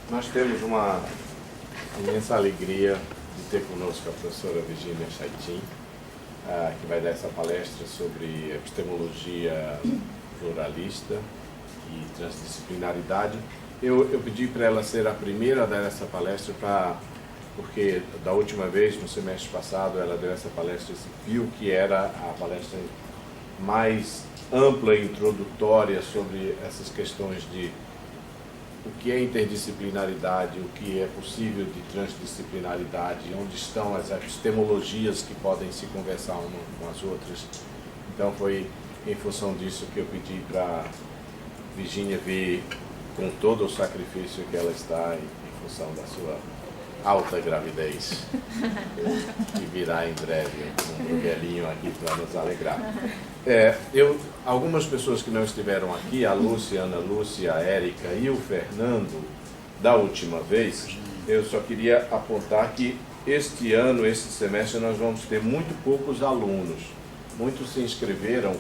Nós temos uma imensa alegria de ter conosco a professora Virginia Chaitin, que vai dar essa palestra sobre epistemologia pluralista e transdisciplinaridade. Eu pedi para ela ser a primeira a dar essa palestra, porque da última vez, no semestre passado, ela deu essa palestra e se viu que era a palestra mais ampla e introdutória sobre essas questões de o que é interdisciplinaridade, o que é possível de transdisciplinaridade, onde estão as epistemologias que podem se conversar umas com as outras. Então foi em função disso que eu pedi para Virginia vir com todo o sacrifício que ela está em função da sua alta gravidez, que virá em breve um bruguelinho aqui para nos alegrar. Algumas pessoas que não estiveram aqui, a Lúcia, a Ana Lúcia, a Érica e o Fernando, da última vez, eu só queria apontar que este ano, este semestre, nós vamos ter muito poucos alunos. Muitos se inscreveram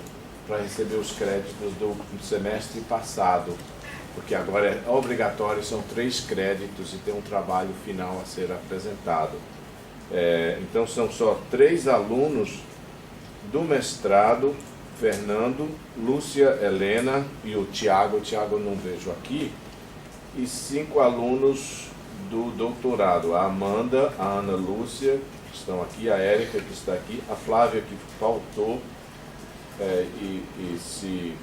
para receber os créditos do semestre passado, porque agora é obrigatório, são 3 créditos e tem um trabalho final a ser apresentado. Então são só 3 alunos do mestrado, Fernando, Lúcia, Helena e o Tiago eu não vejo aqui, e 5 alunos do doutorado, a Amanda, a Ana Lúcia, que estão aqui, a Érica, que está aqui, a Flávia, que faltou e se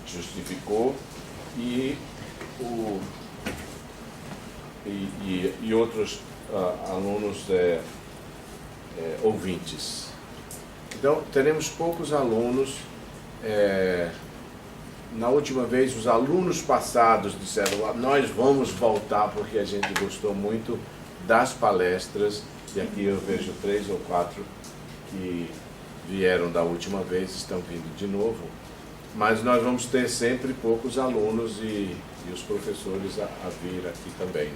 justificou, e outros alunos ouvintes. Então, teremos poucos alunos. Na última vez, os alunos passados disseram: nós vamos voltar porque a gente gostou muito das palestras. E aqui eu vejo 3 ou 4 que vieram da última vez, estão vindo de novo. Mas nós vamos ter sempre poucos alunos e os professores a vir aqui também.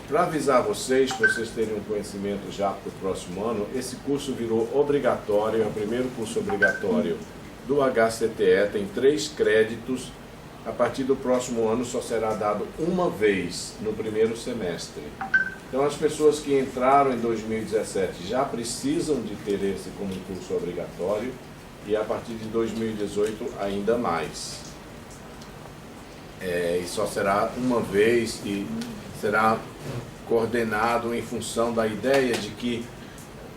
Para avisar vocês, para vocês terem um conhecimento já para o próximo ano, esse curso virou obrigatório, é o primeiro curso obrigatório do HCTE, tem 3 créditos. A partir do próximo ano só será dado uma vez no primeiro semestre. Então as pessoas que entraram em 2017 já precisam de ter esse como um curso obrigatório, e a partir de 2018 ainda mais. E só será uma vez e será coordenado em função da ideia de que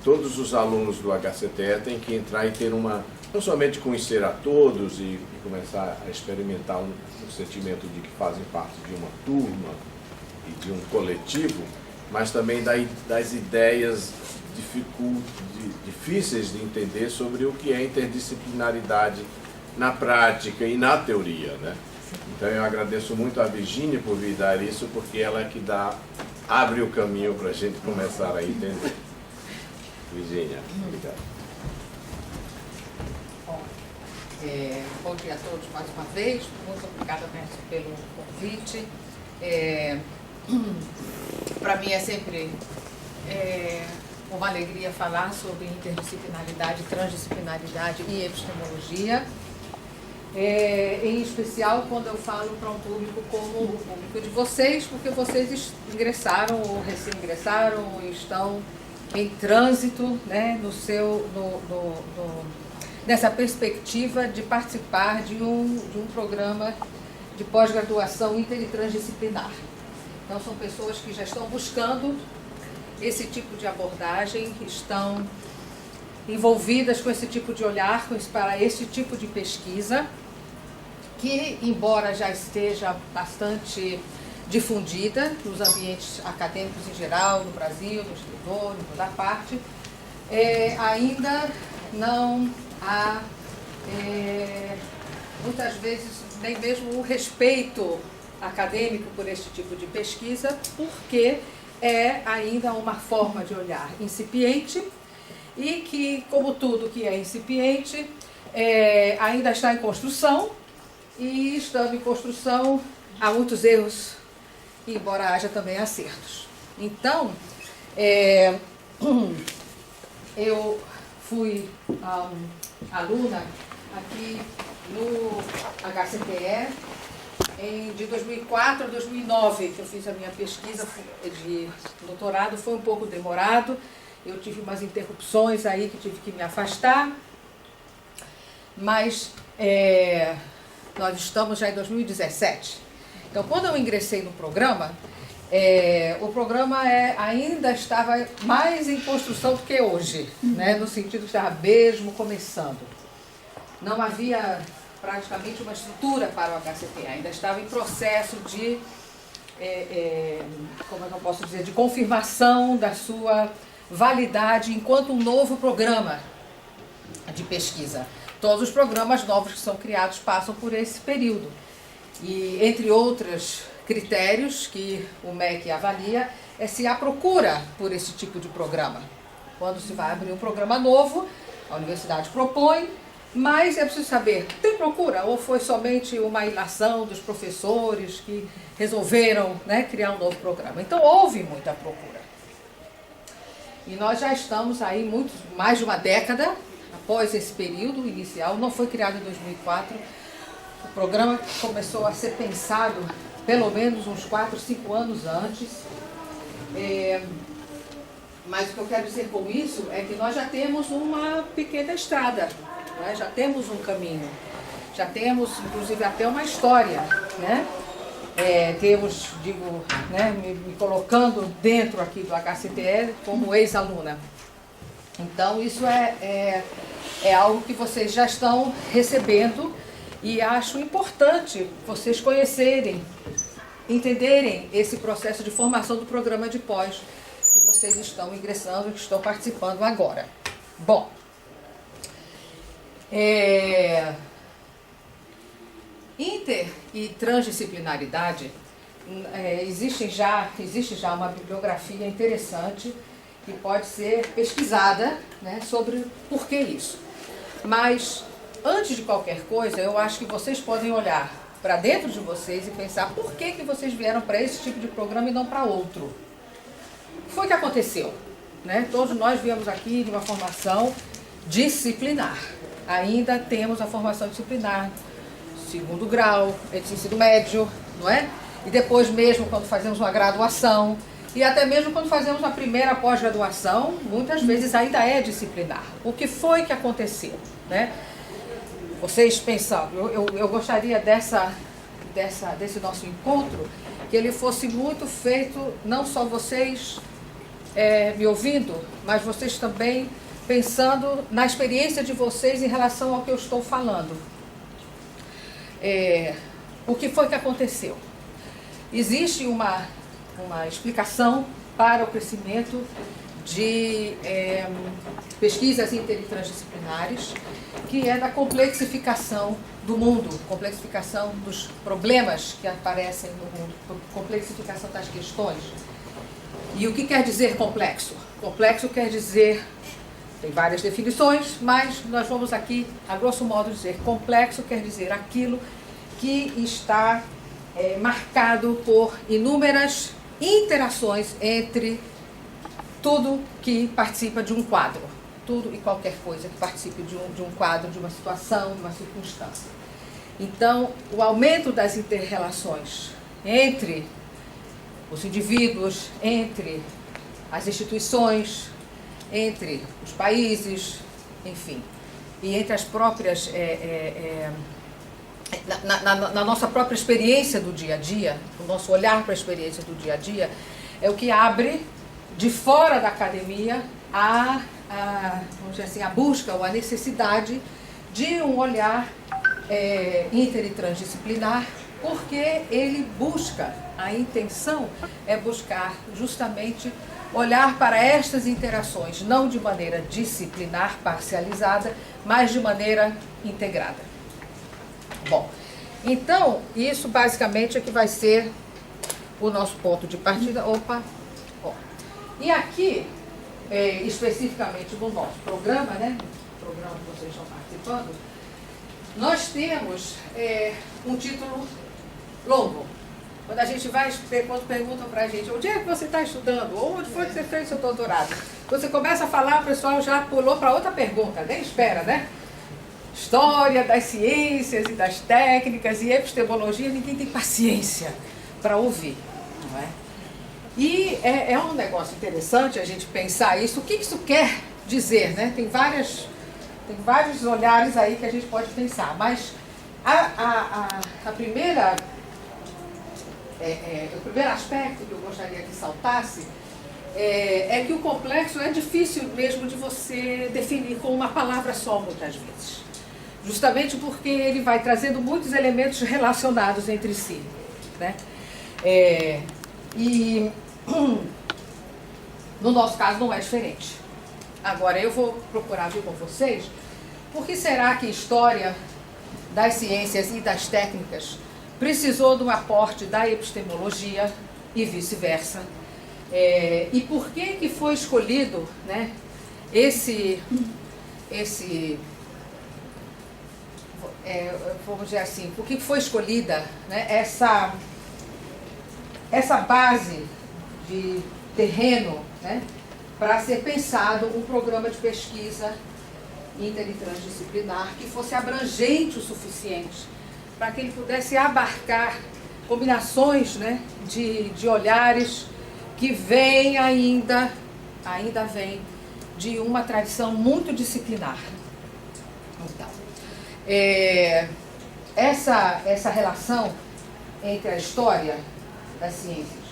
todos os alunos do HCTE têm que entrar e ter não somente conhecer a todos e começar a experimentar um sentimento de que fazem parte de uma turma e de um coletivo, mas também das ideias difíceis de entender sobre o que é interdisciplinaridade na prática e na teoria, né? Então eu agradeço muito a Virginia por vir dar isso, porque ela é que abre o caminho para a gente começar a entender. Virginia, obrigado. Bom dia a todos mais uma vez, muito obrigada mesmo pelo convite. Para mim é sempre uma alegria falar sobre interdisciplinaridade, transdisciplinaridade e epistemologia, em especial quando eu falo para um público como o público de vocês, porque vocês ingressaram ou recém-ingressaram ou estão em trânsito, né, nessa perspectiva de participar de um programa de pós-graduação inter e transdisciplinar. Então são pessoas que já estão buscando esse tipo de abordagem, estão envolvidas com esse tipo de olhar, para esse tipo de pesquisa, que, embora já esteja bastante difundida nos ambientes acadêmicos em geral, no Brasil, no exterior, em toda parte, ainda não há, muitas vezes, nem mesmo o respeito acadêmico por este tipo de pesquisa, porque é ainda uma forma de olhar incipiente e que, como tudo que é incipiente, ainda está em construção, e estando em construção há muitos erros, embora haja também acertos. Então, eu fui aluna aqui no HCTE de 2004 a 2009, que eu fiz a minha pesquisa de doutorado, foi um pouco demorado, eu tive umas interrupções aí que tive que me afastar, mas nós estamos já em 2017. Então, quando eu ingressei no programa, o programa ainda estava mais em construção do que hoje, né? No sentido que estava mesmo começando. Não havia praticamente uma estrutura para o HCP, ainda estava em processo de, como é que eu posso dizer, de confirmação da sua validade enquanto um novo programa de pesquisa. Todos os programas novos que são criados passam por esse período. E, entre outros critérios que o MEC avalia, é se há procura por esse tipo de programa. Quando se vai abrir um programa novo, a universidade propõe, mas é preciso saber, tem procura ou foi somente uma ilação dos professores que resolveram, né, criar um novo programa? Então, houve muita procura. E nós já estamos aí mais de uma década após esse período inicial. Não foi criado em 2004. O programa começou a ser pensado pelo menos uns 4, 5 anos antes. Mas o que eu quero dizer com isso é que nós já temos uma pequena estrada, né? Já temos um caminho, já temos inclusive até uma história, né? Temos, digo, né, me colocando dentro aqui do HCTL como ex-aluna. Então isso é algo que vocês já estão recebendo e acho importante vocês conhecerem, entenderem esse processo de formação do programa de pós que vocês estão ingressando, que estão participando agora. Bom, inter e transdisciplinaridade, existe já uma bibliografia interessante que pode ser pesquisada, né, sobre por que isso. Mas, antes de qualquer coisa, eu acho que vocês podem olhar para dentro de vocês e pensar por que vocês vieram para esse tipo de programa e não para outro. O que foi que aconteceu? Né? Todos nós viemos aqui de uma formação disciplinar. Ainda temos a formação disciplinar, segundo grau, ensino médio, não é? E depois mesmo quando fazemos uma graduação, e até mesmo quando fazemos a primeira pós-graduação, muitas vezes ainda é disciplinar. O que foi que aconteceu? Né? Vocês pensando, eu gostaria desse nosso encontro, que ele fosse muito feito, não só vocês me ouvindo, mas vocês também pensando na experiência de vocês em relação ao que eu estou falando. O que foi que aconteceu? Existe uma explicação para o crescimento de pesquisas inter e transdisciplinares, que é da complexificação do mundo, complexificação dos problemas que aparecem no mundo, complexificação das questões. E o que quer dizer complexo? Complexo quer dizer, tem várias definições, mas nós vamos aqui, a grosso modo, dizer complexo quer dizer aquilo que está marcado por inúmeras interações entre tudo que participa de um quadro, tudo e qualquer coisa que participe de um quadro, de uma situação, de uma circunstância. Então, o aumento das inter-relações entre os indivíduos, entre as instituições, entre os países, enfim, e entre as próprias, na nossa própria experiência do dia a dia, o nosso olhar para a experiência do dia a dia, é o que abre de fora da academia vamos dizer assim, a busca ou a necessidade de um olhar inter e transdisciplinar, porque ele busca, a intenção é buscar justamente olhar para estas interações, não de maneira disciplinar, parcializada, mas de maneira integrada. Bom, então, isso basicamente é que vai ser o nosso ponto de partida. Opa! Bom, e aqui, especificamente no nosso programa, né? Programa que vocês estão participando, nós temos um título longo. Quando a gente vai, quando perguntam para a gente, onde é que você está estudando? Ou onde foi que você fez seu doutorado? Você começa a falar, o pessoal já pulou para outra pergunta, nem espera, né? história das ciências e das técnicas e epistemologia, ninguém tem paciência para ouvir, não é? E é um negócio interessante a gente pensar isso. O que isso quer dizer, né? Tem vários olhares aí que a gente pode pensar, mas o primeiro aspecto que eu gostaria que saltasse é que o complexo é difícil mesmo de você definir com uma palavra só, muitas vezes. Justamente porque ele vai trazendo muitos elementos relacionados entre si, né? E no nosso caso não é diferente. Agora eu vou procurar ver com vocês por que será que a história das ciências e das técnicas precisou do aporte da epistemologia e vice-versa. E por que foi escolhido, né, vamos dizer assim, por que foi escolhida, né, essa base de terreno, né, para ser pensado um programa de pesquisa inter e transdisciplinar que fosse abrangente o suficiente para que ele pudesse abarcar combinações, né, de olhares que vêm ainda vem de uma tradição muito disciplinar. Então, essa relação entre a história das ciências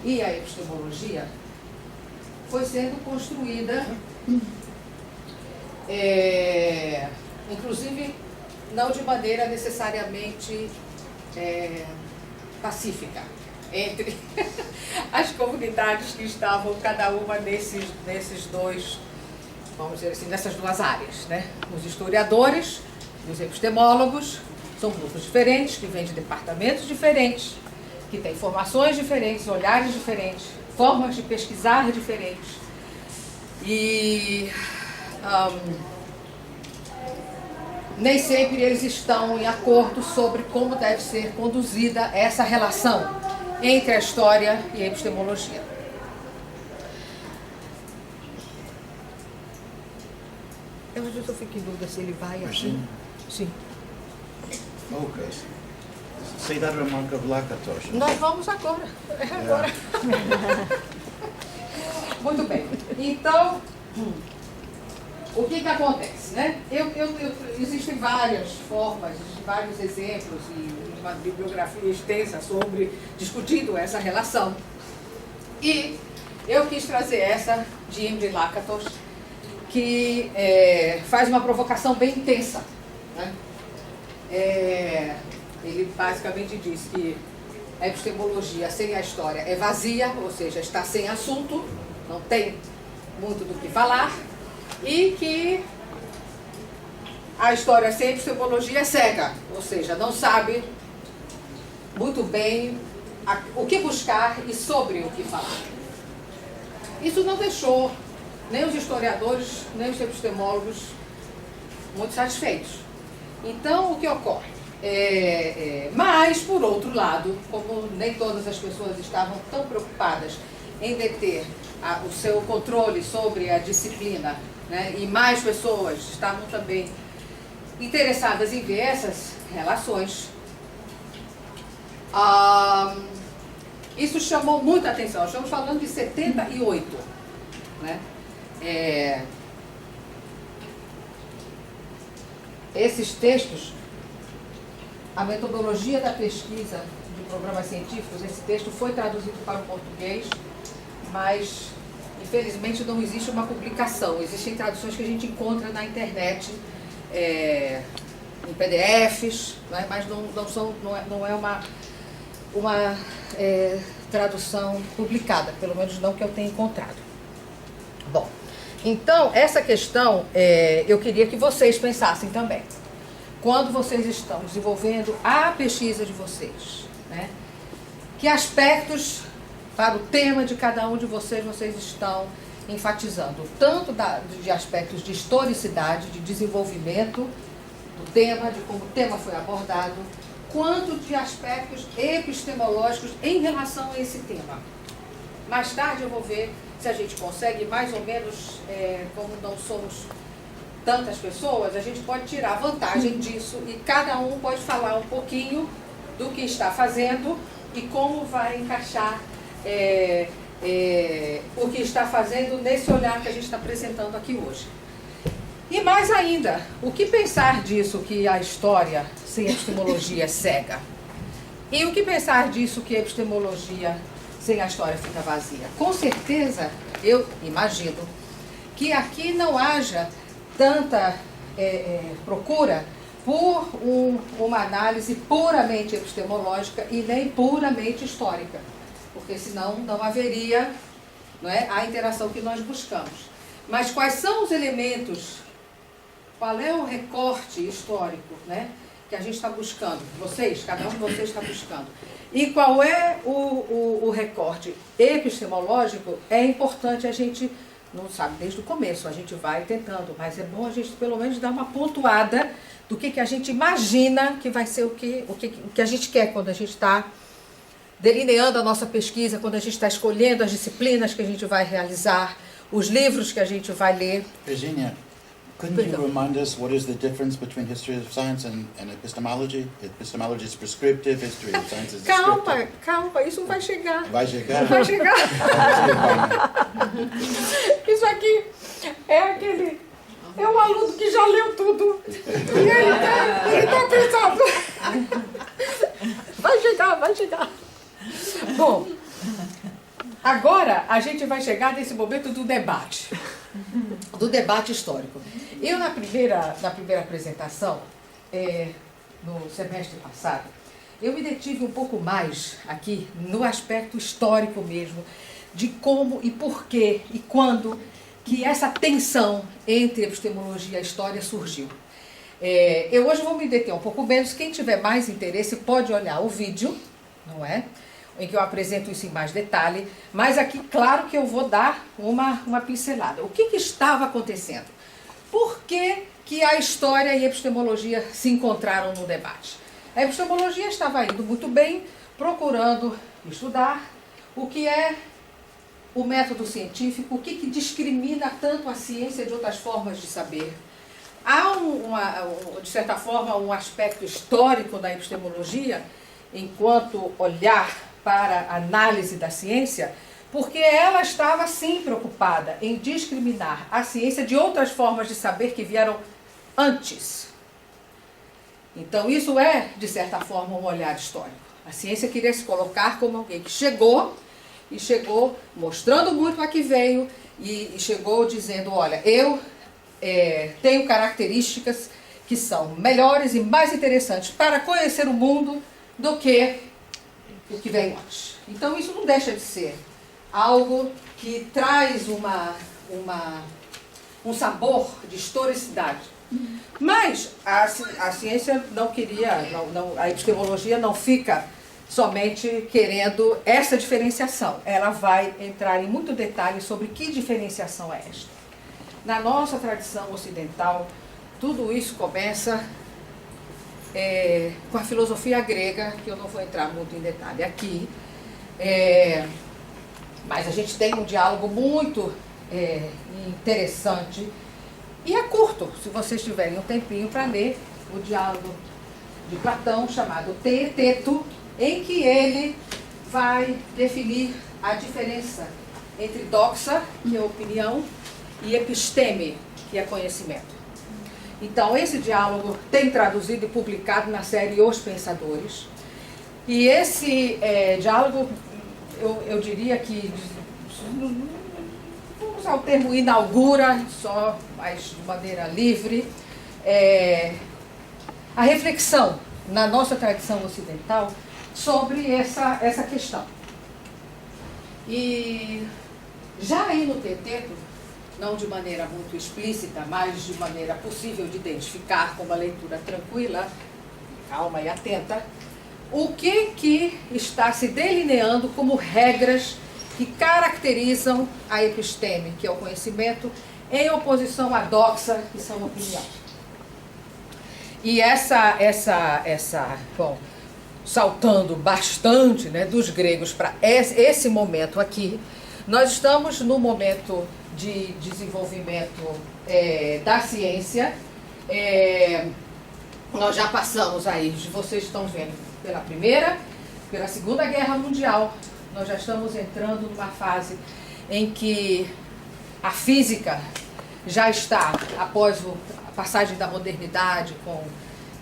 e a epistemologia foi sendo construída, inclusive não de maneira necessariamente pacífica, entre as comunidades que estavam cada uma nesses dois, vamos dizer assim, nessas duas áreas, né? Os historiadores e os epistemólogos são grupos diferentes, que vêm de departamentos diferentes, que têm formações diferentes, olhares diferentes, formas de pesquisar diferentes. E nem sempre eles estão em acordo sobre como deve ser conduzida essa relação entre a história e a epistemologia. Eu fico em dúvida se ele vai assim. Sim. Ok. Say that remark of Lakatos. Nós vamos agora. Agora. Muito bem. Então, o que acontece, né? Existem várias formas, vários exemplos e uma bibliografia extensa discutindo essa relação. E eu quis trazer essa de Imre Lakatos, que faz uma provocação bem intensa, né? Ele basicamente diz que a epistemologia sem a história é vazia, ou seja, está sem assunto, não tem muito do que falar, e que a história sem epistemologia é cega, ou seja, não sabe muito bem o que buscar e sobre o que falar. Isso não deixou nem os historiadores, nem os epistemólogos muito satisfeitos. Então, o que ocorre? Mas, por outro lado, como nem todas as pessoas estavam tão preocupadas em deter o seu controle sobre a disciplina, né, e mais pessoas estavam também interessadas em ver essas relações, isso chamou muita atenção. Estamos falando de 78, né? Esses textos, a metodologia da pesquisa de programas científicos, esse texto foi traduzido para o português, mas infelizmente não existe uma publicação. Existem traduções que a gente encontra na internet, em PDFs, né? Mas não é uma tradução publicada, pelo menos não que eu tenha encontrado. Bom, então essa questão eu queria que vocês pensassem também. Quando vocês estão desenvolvendo a pesquisa de vocês, né? Que aspectos para o tema de cada um de vocês estão enfatizando? Tanto de aspectos de historicidade, de desenvolvimento do tema, de como o tema foi abordado, quanto de aspectos epistemológicos em relação a esse tema. Mais tarde eu vou ver se a gente consegue, mais ou menos, como não somos tantas pessoas, a gente pode tirar vantagem disso e cada um pode falar um pouquinho do que está fazendo e como vai encaixar o que está fazendo nesse olhar que a gente está apresentando aqui hoje. E mais ainda, o que pensar disso que a história sem epistemologia é cega? E o que pensar disso que a epistemologia sem a história fica vazia? Com certeza, eu imagino que aqui não haja tanta procura por uma análise puramente epistemológica e nem puramente histórica, porque senão não haveria, não é, a interação que nós buscamos. Mas quais são os elementos, qual é o recorte histórico, né, que a gente está buscando, cada um de vocês está buscando, e qual é o recorte epistemológico, é importante a gente, não sabe desde o começo, a gente vai tentando, mas é bom a gente pelo menos dar uma pontuada do que a gente imagina que vai ser o que a gente quer quando a gente está delineando a nossa pesquisa, quando a gente está escolhendo as disciplinas que a gente vai realizar, os livros que a gente vai ler. Virginia, couldn't you remind us what is the difference between history of science and epistemology? Epistemology is prescriptive, history of science is descriptive. Calma, isso vai chegar. Vai chegar? Vai chegar. Isso aqui é aquele... É um aluno que já leu tudo. E ele está pensando. Vai chegar. Bom, agora a gente vai chegar nesse momento do debate histórico. Eu, na primeira apresentação, no semestre passado, eu me detive um pouco mais aqui no aspecto histórico mesmo, de como e porquê e quando que essa tensão entre epistemologia e história surgiu. Eu hoje vou me deter um pouco menos, quem tiver mais interesse pode olhar o vídeo, não é? Em que eu apresento isso em mais detalhe, mas aqui, claro que eu vou dar uma pincelada. O que estava acontecendo? Por que a história e a epistemologia se encontraram no debate? A epistemologia estava indo muito bem, procurando estudar o que é o método científico, o que discrimina tanto a ciência de outras formas de saber. Há, de certa forma, um aspecto histórico da epistemologia, enquanto olhar para a análise da ciência, porque ela estava, sim, preocupada em discriminar a ciência de outras formas de saber que vieram antes. Então, isso é, de certa forma, um olhar histórico. A ciência queria se colocar como alguém que chegou mostrando muito a que veio e chegou dizendo, olha, eu tenho características que são melhores e mais interessantes para conhecer o mundo do que o que veio antes. Então isso não deixa de ser algo que traz um sabor de historicidade. Mas a ciência não queria, a epistemologia não fica somente querendo essa diferenciação. Ela vai entrar em muito detalhe sobre que diferenciação é esta. Na nossa tradição ocidental, tudo isso começa com a filosofia grega, que eu não vou entrar muito em detalhe aqui, mas a gente tem um diálogo muito interessante, e é curto, se vocês tiverem um tempinho para ler o diálogo de Platão, chamado Teeteto, em que ele vai definir a diferença entre doxa, que é opinião, e episteme, que é conhecimento. Então, esse diálogo tem traduzido e publicado na série Os Pensadores. E esse diálogo, eu diria que, vamos usar o termo inaugura, só, mas de maneira livre, a reflexão na nossa tradição ocidental sobre essa questão. E já aí no Teeteto, não de maneira muito explícita, mas de maneira possível de identificar com uma leitura tranquila, calma e atenta, o que está se delineando como regras que caracterizam a episteme, que é o conhecimento, em oposição à doxa, que são opinião. E bom, saltando bastante, né, dos gregos para esse momento aqui, nós estamos no momento de desenvolvimento da ciência. Nós já passamos aí, vocês estão vendo, pela Primeira, pela Segunda Guerra Mundial. Nós já estamos entrando numa fase em que a física já está, após a passagem da modernidade com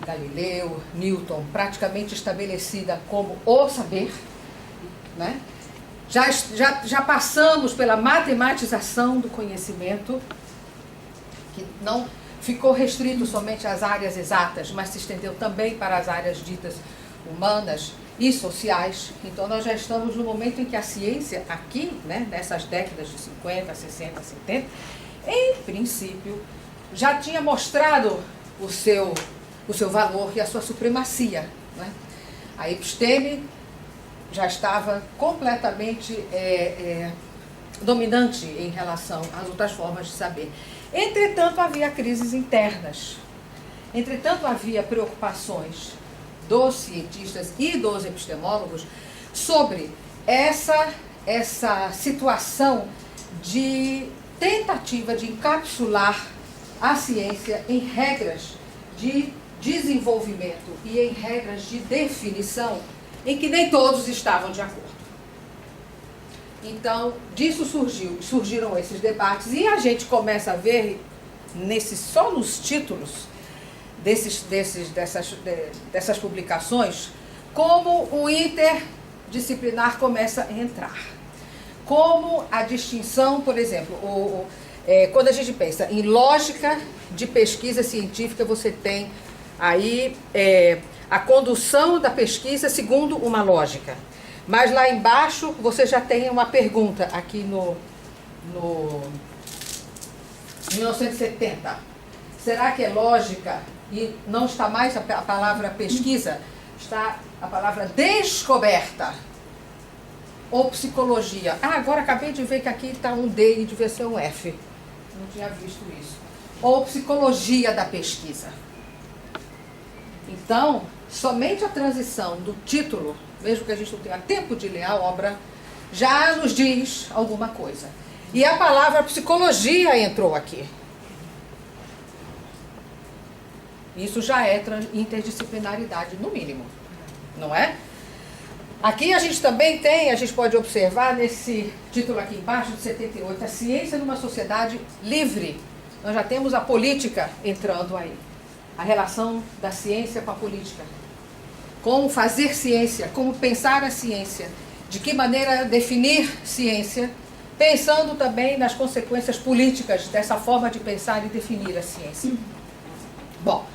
Galileu, Newton, praticamente estabelecida como o saber, né? Já passamos pela matematização do conhecimento, que não ficou restrito somente às áreas exatas, mas se estendeu também para as áreas ditas humanas e sociais. Então nós já estamos no momento em que a ciência aqui, né, nessas décadas de 50, 60, 70, em princípio, já tinha mostrado o seu valor e a sua supremacia, né? A episteme já estava completamente dominante em relação às outras formas de saber. Entretanto, havia crises internas. Entretanto, havia preocupações dos cientistas e dos epistemólogos sobre essa situação de tentativa de encapsular a ciência em regras de desenvolvimento e em regras de definição em que nem todos estavam de acordo. Então, disso surgiram esses debates e a gente começa a ver, só nos títulos dessas publicações, como o interdisciplinar começa a entrar. Como a distinção, por exemplo, quando a gente pensa em lógica de pesquisa científica, você tem aí a condução da pesquisa segundo uma lógica. Mas lá embaixo você já tem uma pergunta aqui no 1970. Será que é lógica e não está mais a palavra pesquisa? Está a palavra descoberta ou psicologia? Agora acabei de ver que aqui está um D e devia ser um F. Não tinha visto isso. Ou psicologia da pesquisa. Então, somente a transição do título, mesmo que a gente não tenha tempo de ler a obra, já nos diz alguma coisa. E a palavra psicologia entrou aqui. Isso já é interdisciplinaridade, no mínimo, não é? Aqui a gente também tem, a gente pode observar nesse título aqui embaixo, de 78, a ciência numa sociedade livre. Nós já temos a política entrando aí. A relação da ciência com a política. Como fazer ciência, como pensar a ciência, de que maneira definir ciência, pensando também nas consequências políticas dessa forma de pensar e definir a ciência. Bom,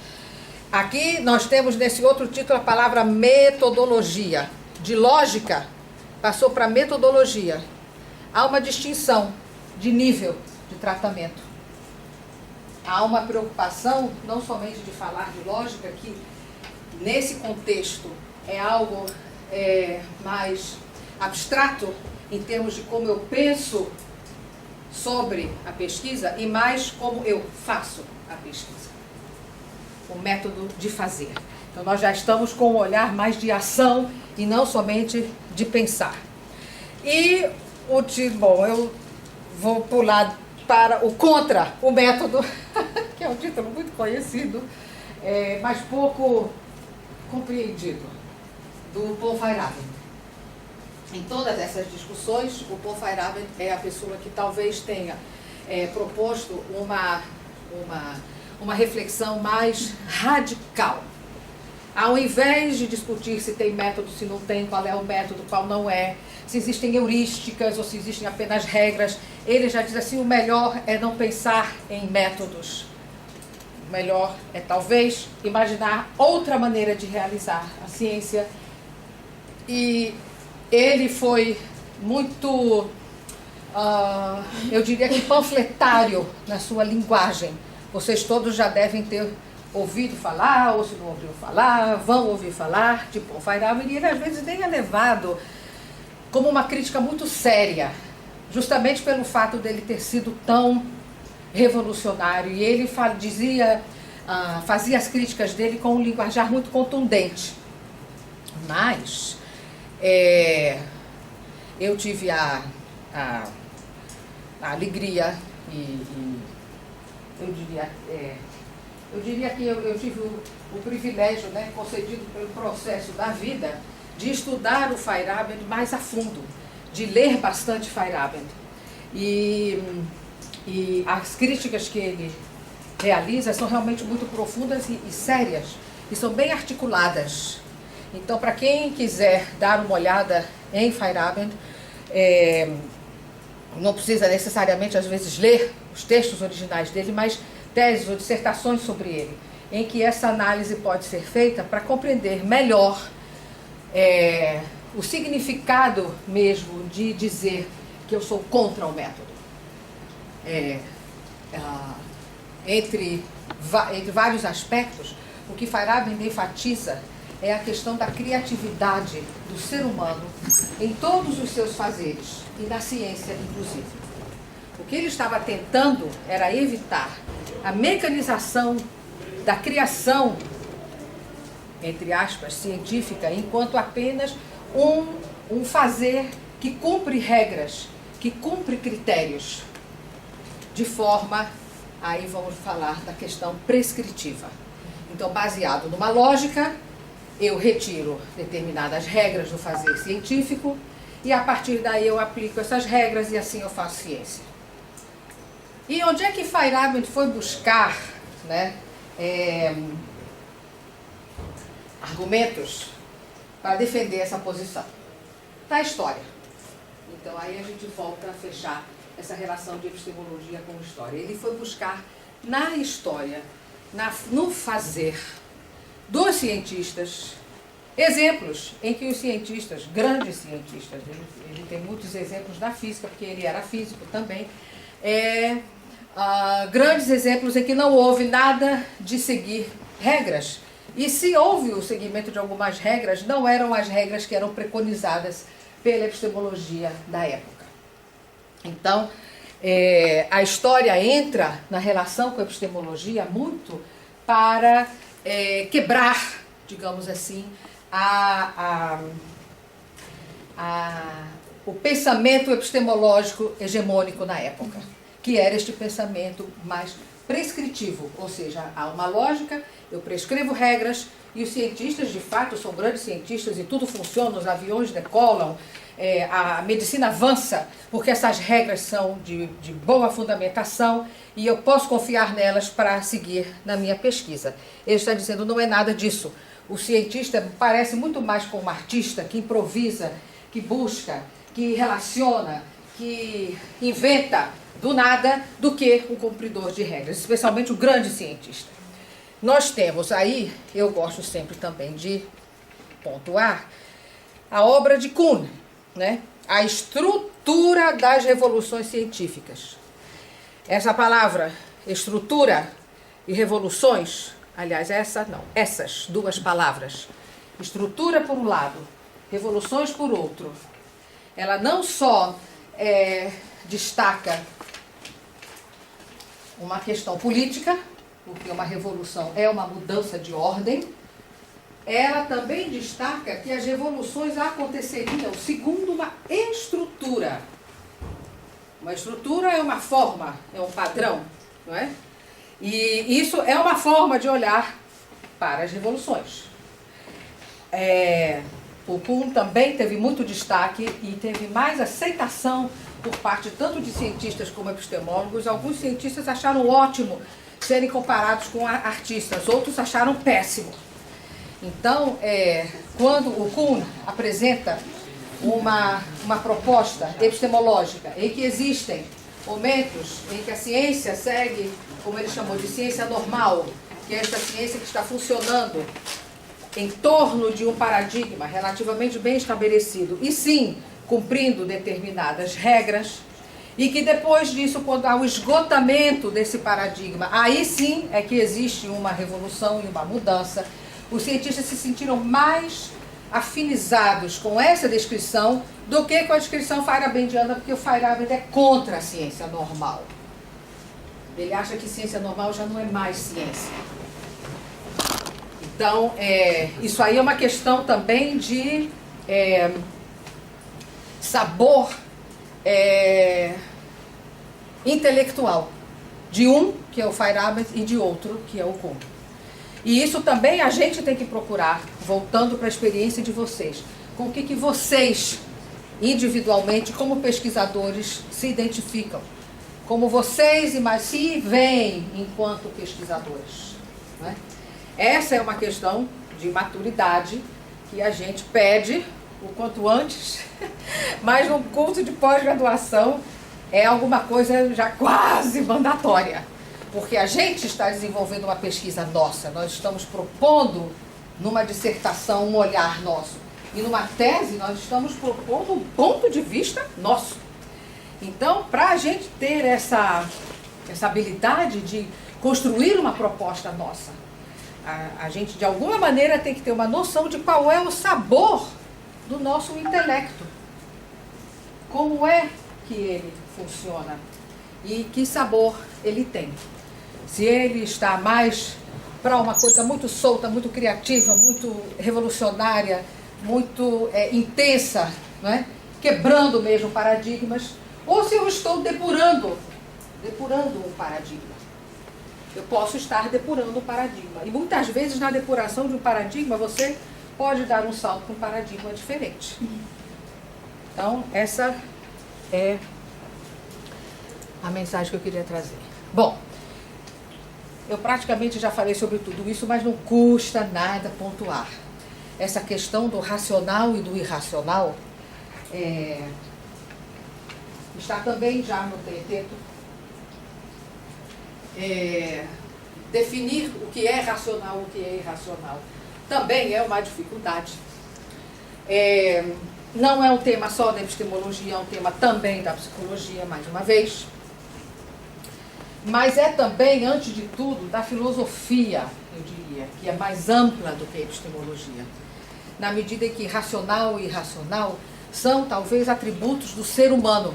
aqui nós temos nesse outro título a palavra metodologia. De lógica, passou para metodologia. Há uma distinção de nível de tratamento. Há uma preocupação, não somente de falar de lógica, que nesse contexto é algo mais abstrato, em termos de como eu penso sobre a pesquisa, e mais como eu faço a pesquisa. O método de fazer. Então, nós já estamos com um olhar mais de ação e não somente de pensar. E bom, eu vou pular para o contra o método, que é um título muito conhecido, mas pouco compreendido, do Paul Feyerabend. Em todas essas discussões, o Paul Feyerabend é a pessoa que talvez tenha proposto uma reflexão mais radical. Ao invés de discutir se tem método, se não tem, qual é o método, qual não é, se existem heurísticas ou se existem apenas regras, ele já diz assim, o melhor é não pensar em métodos. O melhor é talvez imaginar outra maneira de realizar a ciência. E ele foi muito, eu diria que panfletário na sua linguagem. Vocês todos já devem ter ouvido falar, ou se não ouviram falar, vão ouvir falar de Paul Feyerabend, e ele às vezes nem é levado como uma crítica muito séria, justamente pelo fato dele ter sido tão revolucionário. E ele fazia as críticas dele com um linguajar muito contundente. Mas eu tive a alegria eu diria que eu tive o privilégio, né, concedido pelo processo da vida, de estudar o Feyerabend mais a fundo, de ler bastante Feyerabend. E as críticas que ele realiza são realmente muito profundas e sérias, e são bem articuladas. Então, para quem quiser dar uma olhada em Feyerabend, não precisa necessariamente, às vezes, ler os textos originais dele, mas teses ou dissertações sobre ele, em que essa análise pode ser feita para compreender melhor o significado mesmo de dizer que eu sou contra o método. Entre vários aspectos, o que Feyerabend enfatiza é a questão da criatividade do ser humano em todos os seus fazeres, e na ciência, inclusive. O que ele estava tentando era evitar a mecanização da criação, entre aspas, científica, enquanto apenas um fazer que cumpre regras, que cumpre critérios, de forma, aí vamos falar da questão prescritiva. Então, baseado numa lógica, eu retiro determinadas regras do fazer científico e a partir daí eu aplico essas regras e assim eu faço ciência. E onde é que Feyerabend foi buscar, né, argumentos para defender essa posição? Da história. Então aí a gente volta a fechar essa relação de epistemologia com história. Ele foi buscar na história, no fazer dos cientistas, exemplos em que os cientistas, grandes cientistas, ele tem muitos exemplos da física, porque ele era físico também, grandes exemplos em que não houve nada de seguir regras. E se houve o seguimento de algumas regras, não eram as regras que eram preconizadas pela epistemologia da época. Então, a história entra na relação com a epistemologia muito para quebrar, digamos assim, o pensamento epistemológico hegemônico na época, que era este pensamento mais prescritivo, ou seja, há uma lógica, eu prescrevo regras, e os cientistas, de fato, são grandes cientistas e tudo funciona, os aviões decolam, a medicina avança, porque essas regras são de boa fundamentação e eu posso confiar nelas para seguir na minha pesquisa. Ele está dizendo, não é nada disso. O cientista parece muito mais com um artista que improvisa, que busca, que relaciona, que inventa do nada, do que um cumpridor de regras, especialmente o grande cientista. Nós temos aí, eu gosto sempre também de pontuar, a obra de Kuhn, né? A estrutura das revoluções científicas. Essa palavra, estrutura e revoluções, aliás, essas duas palavras, estrutura por um lado, revoluções por outro, ela não só destaca uma questão política, porque uma revolução é uma mudança de ordem, ela também dstaca que as revoluções aconteceriam segundo uma estrutura. Uma estrutura é uma forma, é um padrão, não é? E isso é uma forma de olhar para as revoluções. O Kuhn também teve muito destaque e teve mais aceitação por parte tanto de cientistas como epistemólogos. Alguns cientistas acharam ótimo serem comparados com artistas, outros acharam péssimo. Então, quando o Kuhn apresenta uma proposta epistemológica em que existem momentos em que a ciência segue, como ele chamou de ciência normal, que é esta ciência que está funcionando em torno de um paradigma relativamente bem estabelecido, e sim, cumprindo determinadas regras, e que depois disso, quando há o esgotamento desse paradigma, aí sim é que existe uma revolução e uma mudança. Os cientistas se sentiram mais afinizados com essa descrição do que com a descrição feyerabendiana, porque o Feyerabend é contra a ciência normal. Ele acha que ciência normal já não é mais ciência. Então, isso aí é uma questão também de sabor intelectual, de um, que é o Feyerabend, e de outro, que é o Kuhn. E isso também a gente tem que procurar, voltando para a experiência de vocês, com o que vocês, individualmente, como pesquisadores, se identificam, como vocês se veem enquanto pesquisadores. Né? Essa é uma questão de maturidade que a gente pede o quanto antes, mas no curso de pós-graduação é alguma coisa já quase mandatória, porque a gente está desenvolvendo uma pesquisa nossa, nós estamos propondo numa dissertação um olhar nosso, e numa tese nós estamos propondo um ponto de vista nosso. Então, para a gente ter essa habilidade de construir uma proposta nossa, a gente de alguma maneira tem que ter uma noção de qual é o sabor do nosso intelecto, como é que ele funciona e que sabor ele tem. Se ele está mais para uma coisa muito solta, muito criativa, muito revolucionária, muito intensa, não é? Quebrando mesmo paradigmas, ou se eu estou depurando um paradigma. Eu posso estar depurando um paradigma. E muitas vezes na depuração de um paradigma você pode dar um salto para um paradigma diferente. Então, essa é a mensagem que eu queria trazer. Bom, eu praticamente já falei sobre tudo isso, mas não custa nada pontuar. Essa questão do racional e do irracional está também já no teto. Definir o que é racional e o que é irracional também é uma dificuldade. Não é um tema só da epistemologia, é um tema também da psicologia, mais uma vez. Mas é também, antes de tudo, da filosofia, eu diria, que é mais ampla do que a epistemologia. Na medida em que racional e irracional são, talvez, atributos do ser humano.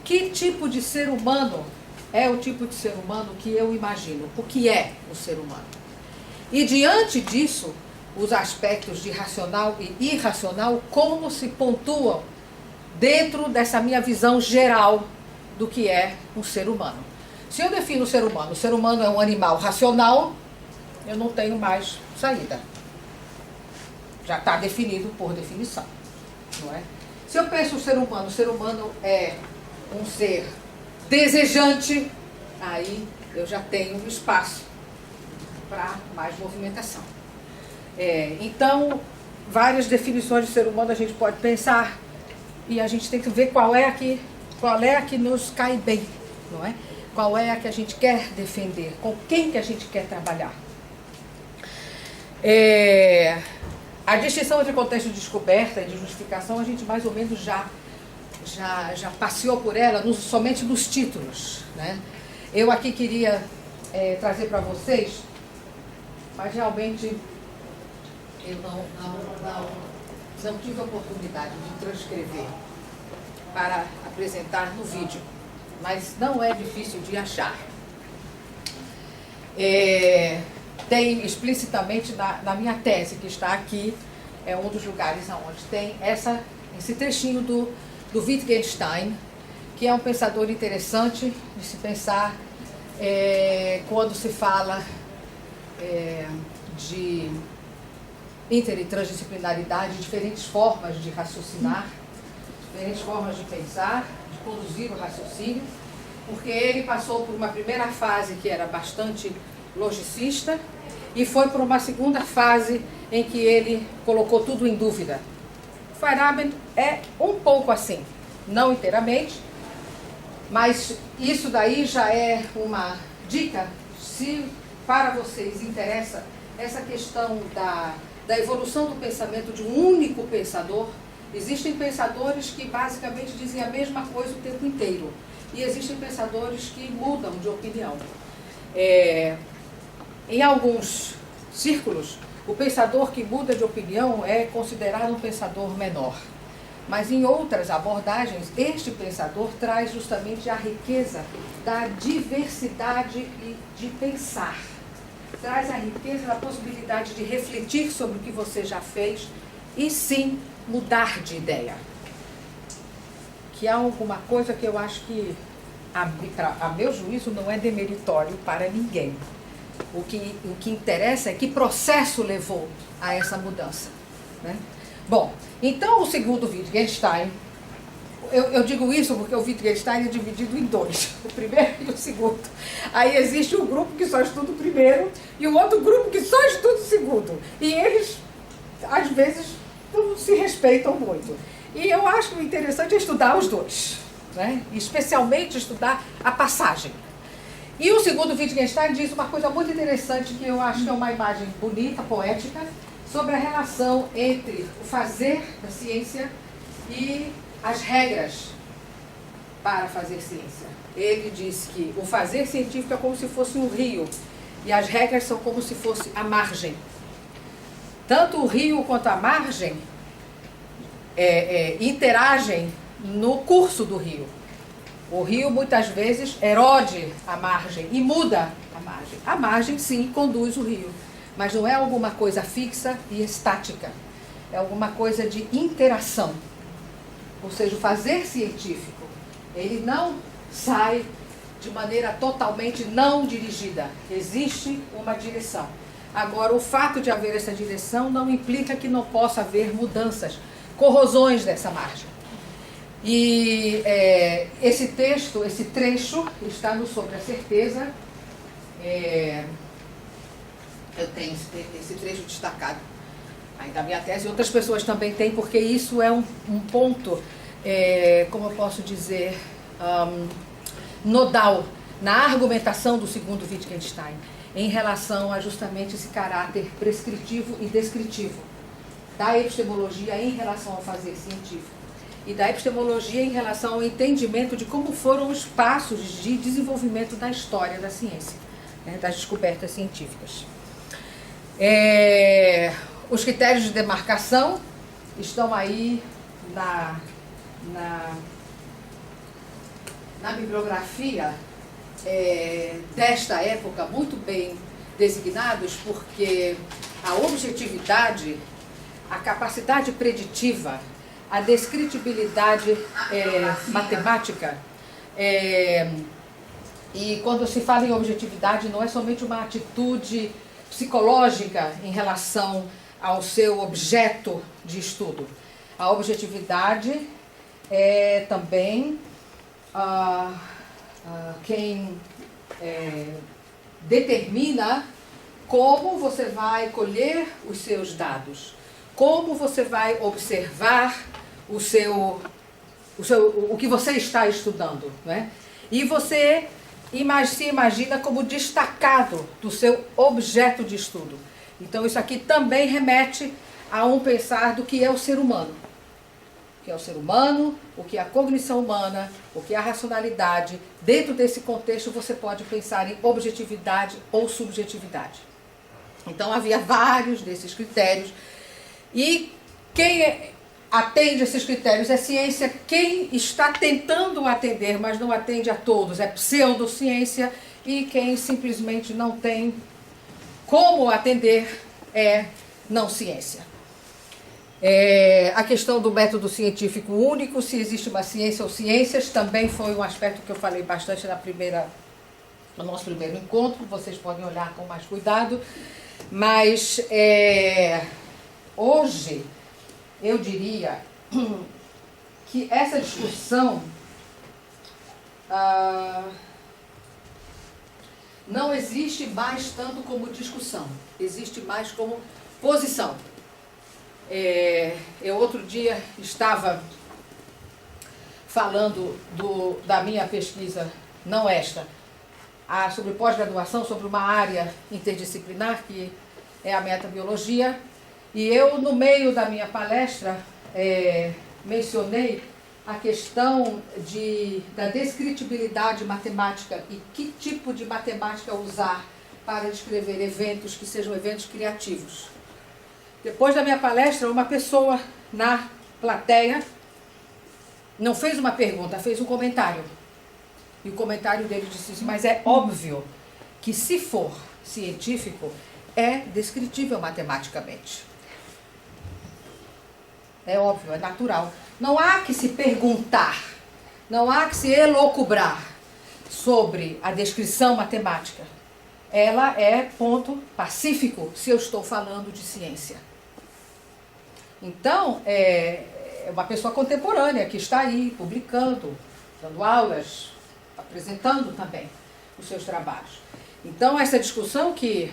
Que tipo de ser humano é o tipo de ser humano que eu imagino? O que é o ser humano? E, diante disso, os aspectos de racional e irracional, como se pontuam dentro dessa minha visão geral do que é um ser humano. Se eu defino o ser humano é um animal racional, eu não tenho mais saída. Já está definido por definição, não é? Se eu penso o ser humano é um ser desejante, aí eu já tenho um espaço para mais movimentação. Então, várias definições de ser humano a gente pode pensar e a gente tem que ver qual é a que nos cai bem, não é? Qual é a que a gente quer defender, com quem que a gente quer trabalhar. A distinção entre contexto de descoberta e de justificação, a gente mais ou menos já passeou por ela somente nos títulos, né? Eu aqui queria trazer para vocês, mas realmente eu não tive a oportunidade de transcrever para apresentar no vídeo, mas não é difícil de achar. Tem explicitamente na minha tese, que está aqui, é um dos lugares onde tem esse trechinho do Wittgenstein, que é um pensador interessante de se pensar quando se fala de inter e transdisciplinaridade, diferentes formas de raciocinar, diferentes formas de pensar, de conduzir o raciocínio, porque ele passou por uma primeira fase que era bastante logicista e foi por uma segunda fase em que ele colocou tudo em dúvida. Feyerabend é um pouco assim, não inteiramente, mas isso daí já é uma dica, se para vocês interessa essa questão da evolução do pensamento de um único pensador. Existem pensadores que basicamente dizem a mesma coisa o tempo inteiro, e existem pensadores que mudam de opinião. Em alguns círculos, o pensador que muda de opinião é considerado um pensador menor. Mas em outras abordagens, este pensador traz justamente a riqueza da diversidade de pensar. Traz a riqueza da possibilidade de refletir sobre o que você já fez e sim mudar de ideia. que há alguma coisa que eu acho que, a meu juízo, não é demeritório para ninguém. O que interessa é que processo levou a essa mudança, né? Bom, então o segundo Wittgenstein, eu digo isso porque o Wittgenstein é dividido em dois, o primeiro e o segundo. Aí existe um grupo que só estuda o primeiro e o outro grupo que só estuda o segundo. E eles, às vezes, não se respeitam muito. E eu acho interessante estudar os dois, né? Especialmente estudar a passagem. E o segundo Wittgenstein diz uma coisa muito interessante, que eu acho que é uma imagem bonita, poética, sobre a relação entre o fazer da ciência e as regras para fazer ciência. Ele diz que o fazer científico é como se fosse um rio e as regras são como se fosse a margem. Tanto o rio quanto a margem interagem no curso do rio. O rio muitas vezes erode a margem e muda a margem. A margem, sim, conduz o rio, mas não é alguma coisa fixa e estática. É alguma coisa de interação. Ou seja, o fazer científico, ele não sai de maneira totalmente não dirigida. Existe uma direção. Agora, o fato de haver essa direção não implica que não possa haver mudanças, corrosões dessa margem. E esse texto, esse trecho, está no Sobre a Certeza. Eu tenho esse trecho destacado aí da minha tese, e outras pessoas também têm, porque isso é um ponto, como eu posso dizer, nodal na argumentação do segundo Wittgenstein, em relação a justamente esse caráter prescritivo e descritivo da epistemologia em relação ao fazer científico e da epistemologia em relação ao entendimento de como foram os passos de desenvolvimento da história da ciência, né, das descobertas científicas. Os critérios de demarcação estão aí na bibliografia desta época muito bem designados, porque a objetividade, a capacidade preditiva, a descritibilidade matemática, e quando se fala em objetividade não é somente uma atitude psicológica em relação ao seu objeto de estudo. A objetividade é também quem determina como você vai colher os seus dados, como você vai observar o que você está estudando, né? E você se imagina como destacado do seu objeto de estudo. Então isso aqui também remete a um pensar do que é o ser humano. O que é o ser humano, o que é a cognição humana, o que é a racionalidade. Dentro desse contexto você pode pensar em objetividade ou subjetividade. Então havia vários desses critérios. E quem atende esses critérios é ciência. Quem está tentando atender, mas não atende a todos, é pseudociência. E quem simplesmente não tem como atender é não ciência. A questão do método científico único, se existe uma ciência ou ciências, também foi um aspecto que eu falei bastante no nosso primeiro encontro. Vocês podem olhar com mais cuidado. Mas hoje eu diria que essa discussão não existe mais tanto como discussão, existe mais como posição. Eu outro dia estava falando da minha pesquisa, não esta, sobre pós-graduação, sobre uma área interdisciplinar, que é a metabiologia, e eu, no meio da minha palestra, mencionei a questão da descritibilidade matemática e que tipo de matemática usar para descrever eventos que sejam eventos criativos. Depois da minha palestra, uma pessoa na plateia não fez uma pergunta, fez um comentário. E o comentário dele disse assim: mas é óbvio que, se for científico, é descritível matematicamente. É óbvio, é natural. Não há que se perguntar Não há que se elocubrar sobre a descrição matemática. Ela é ponto pacífico se eu estou falando de ciência. Então, é uma pessoa contemporânea que está aí publicando, dando aulas, apresentando também os seus trabalhos. Então, essa discussão que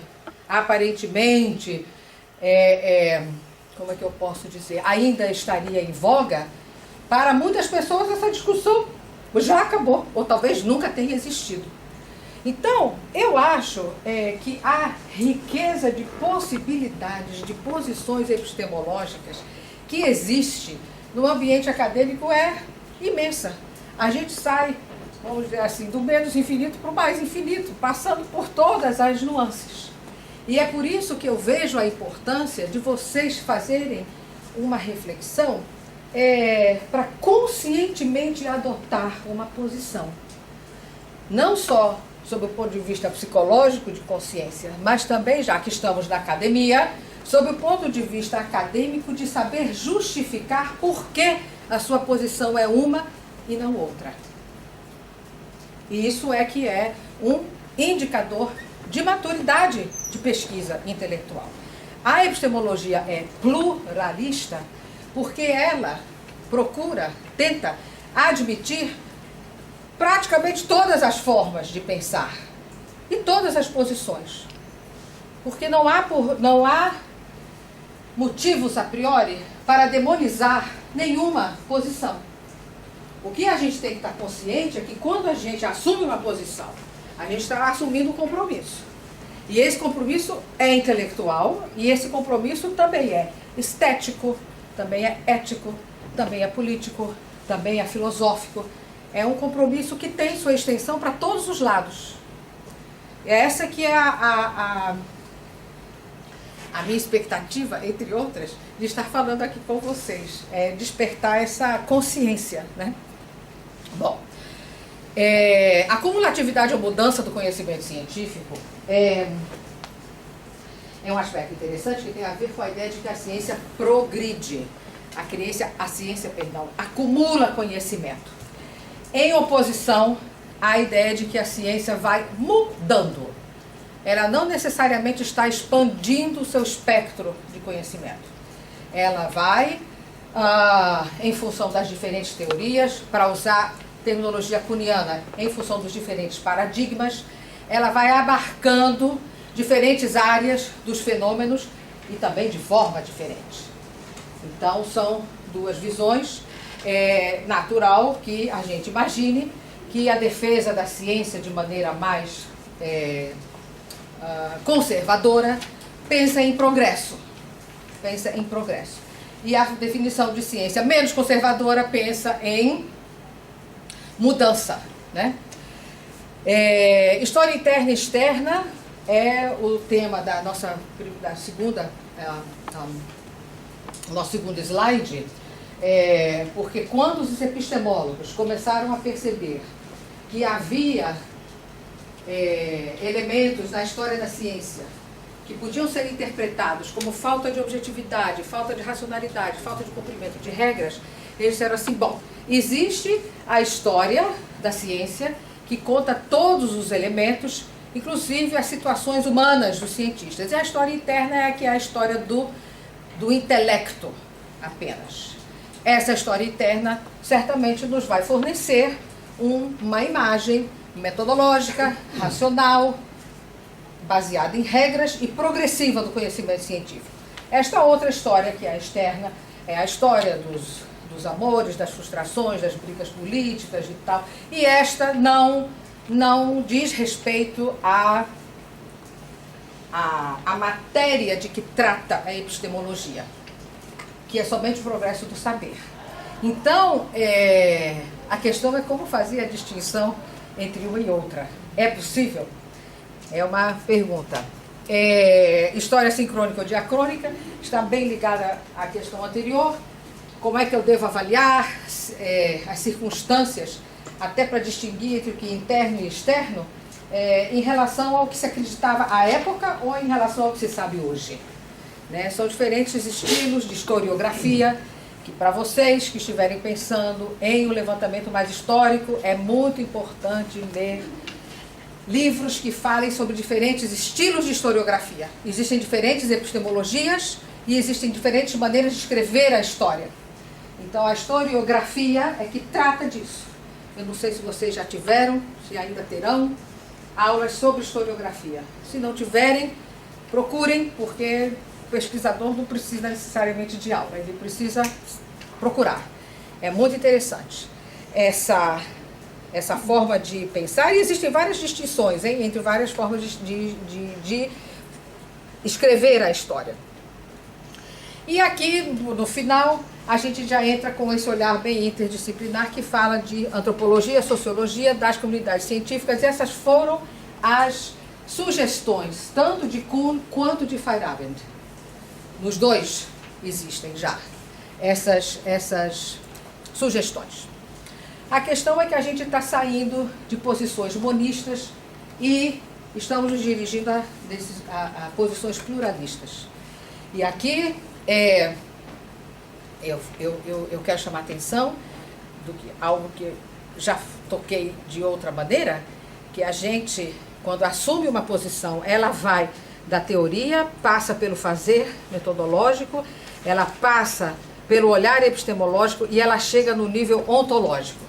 aparentemente, como é que eu posso dizer, ainda estaria em voga, para muitas pessoas essa discussão já acabou, ou talvez nunca tenha existido. Então, eu acho que a riqueza de possibilidades, de posições epistemológicas que existe no ambiente acadêmico é imensa. A gente sai, vamos dizer assim, do menos infinito para o mais infinito, passando por todas as nuances. E é por isso que eu vejo a importância de vocês fazerem uma reflexão para conscientemente adotar uma posição. Não só sob o ponto de vista psicológico de consciência, mas também, já que estamos na academia, sob o ponto de vista acadêmico de saber justificar por que a sua posição é uma e não outra. E isso é que é um indicador de maturidade de pesquisa intelectual. A epistemologia é pluralista porque ela tenta admitir praticamente todas as formas de pensar e todas as posições. Porque não há motivos a priori para demonizar nenhuma posição. O que a gente tem que estar consciente é que quando a gente assume uma posição, a gente está assumindo um compromisso. E esse compromisso é intelectual e esse compromisso também é estético, também é ético, também é político, também é filosófico. É um compromisso que tem sua extensão para todos os lados. Essa que é a minha expectativa, entre outras, de estar falando aqui com vocês. É despertar essa consciência, né? Bom, a cumulatividade ou mudança do conhecimento científico é um aspecto interessante que tem a ver com a ideia de que a ciência progride. A ciência acumula conhecimento. Em oposição à ideia de que a ciência vai mudando. Ela não necessariamente está expandindo o seu espectro de conhecimento. Ela vai, em função das diferentes teorias, para usar terminologia kuhniana, em função dos diferentes paradigmas, ela vai abarcando diferentes áreas dos fenômenos e também de forma diferente. Então, são duas visões. É natural que a gente imagine que a defesa da ciência de maneira mais conservadora pensa em progresso. E a definição de ciência menos conservadora pensa em mudança, né? História interna e externa é o tema da nosso segundo slide. Porque quando os epistemólogos começaram a perceber que havia elementos na história da ciência que podiam ser interpretados como falta de objetividade, falta de racionalidade, falta de cumprimento de regras, eles disseram assim, bom, existe a história da ciência que conta todos os elementos, inclusive as situações humanas dos cientistas. E a história interna é a história do intelecto apenas. Essa história interna certamente nos vai fornecer uma imagem metodológica, racional, baseada em regras e progressiva do conhecimento científico. Esta outra história, que é a externa, é a história dos amores, das frustrações, das brigas políticas e tal. E esta não diz respeito à matéria de que trata a epistemologia, que é somente o progresso do saber. Então, a questão é como fazer a distinção entre uma e outra. É possível? É uma pergunta. História sincrônica ou diacrônica está bem ligada à questão anterior. Como é que eu devo avaliar as circunstâncias, até para distinguir entre o que é interno e externo, em relação ao que se acreditava à época ou em relação ao que se sabe hoje? Né? São diferentes estilos de historiografia que para vocês que estiverem pensando em um levantamento mais histórico, é muito importante ler livros que falem sobre diferentes estilos de historiografia. Existem diferentes epistemologias e existem diferentes maneiras de escrever a história. Então, a historiografia é que trata disso. Eu não sei se vocês já tiveram, se ainda terão, aulas sobre historiografia. Se não tiverem, procurem, porque o pesquisador não precisa necessariamente de aula, ele precisa procurar. É muito interessante essa forma de pensar, e existem várias distinções, hein, entre várias formas de escrever a história. E aqui, no final, a gente já entra com esse olhar bem interdisciplinar que fala de antropologia, sociologia, das comunidades científicas. Essas foram as sugestões, tanto de Kuhn quanto de Feyerabend. Nos dois existem já essas sugestões. A questão é que a gente está saindo de posições monistas e estamos nos dirigindo a posições pluralistas. E aqui eu quero chamar a atenção do que algo que já toquei de outra maneira, que a gente, quando assume uma posição, ela vai da teoria, passa pelo fazer metodológico, ela passa pelo olhar epistemológico e ela chega no nível ontológico.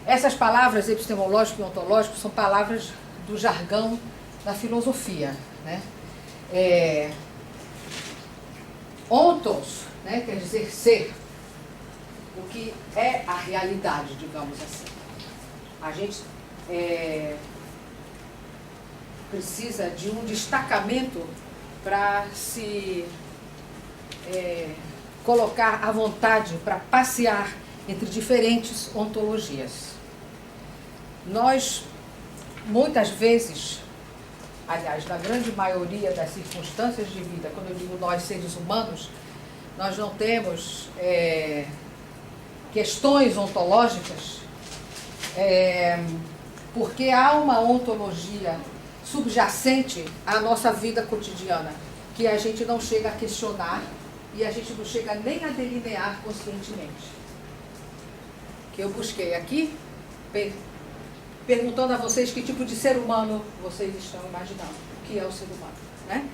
Essas palavras epistemológico e ontológico são palavras do jargão da filosofia, né? Ontos, né, quer dizer ser, o que é a realidade, digamos assim. A gente precisa de um destacamento para se colocar à vontade, para passear entre diferentes ontologias. Nós, muitas vezes, aliás, na grande maioria das circunstâncias de vida, quando eu digo nós, seres humanos, nós não temos questões ontológicas, porque há uma ontologia subjacente à nossa vida cotidiana, que a gente não chega a questionar e a gente não chega nem a delinear conscientemente. Que eu busquei aqui, perguntando a vocês que tipo de ser humano vocês estão imaginando, o que é o ser humano, né?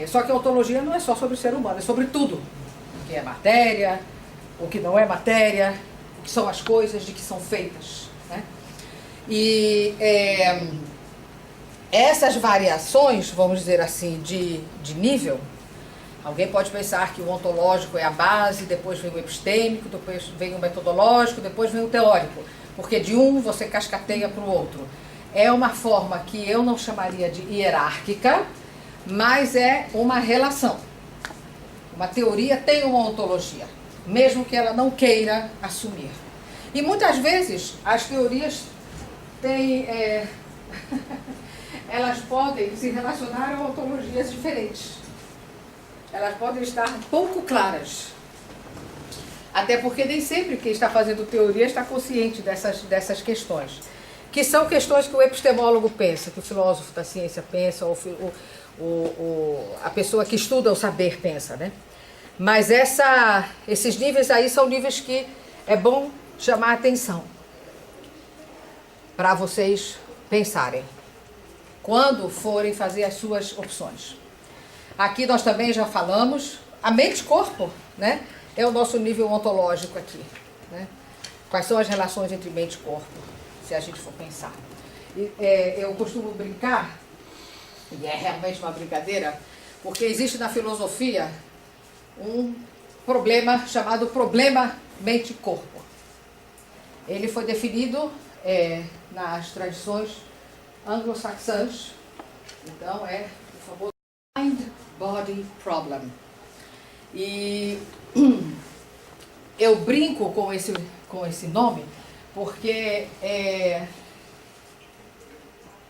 Só que a ontologia não é só sobre o ser humano, é sobre tudo. O que é matéria, o que não é matéria, o que são as coisas, de que são feitas, né? E essas variações, vamos dizer assim, de nível, alguém pode pensar que o ontológico é a base, depois vem o epistêmico, depois vem o metodológico, depois vem o teórico, porque de um você cascateia para o outro. É uma forma que eu não chamaria de hierárquica, mas é uma relação. Uma teoria tem uma ontologia, mesmo que ela não queira assumir. E muitas vezes as teorias têm, elas podem se relacionar a ontologias diferentes. Elas podem estar pouco claras. Até porque nem sempre quem está fazendo teoria está consciente dessas questões. Que são questões que o epistemólogo pensa, que o filósofo da ciência pensa, ou a pessoa que estuda o saber pensa, né? Mas esses níveis aí são níveis que é bom chamar a atenção para vocês pensarem quando forem fazer as suas opções. Aqui nós também já falamos, a mente-corpo, né, é o nosso nível ontológico aqui, né? Quais são as relações entre mente e corpo, se a gente for pensar. Eu costumo brincar, e é realmente uma brincadeira, porque existe na filosofia um problema chamado problema mente-corpo. Ele foi definido nas tradições anglo-saxãs, então é o famoso Mind-Body Problem. E eu brinco com esse nome porque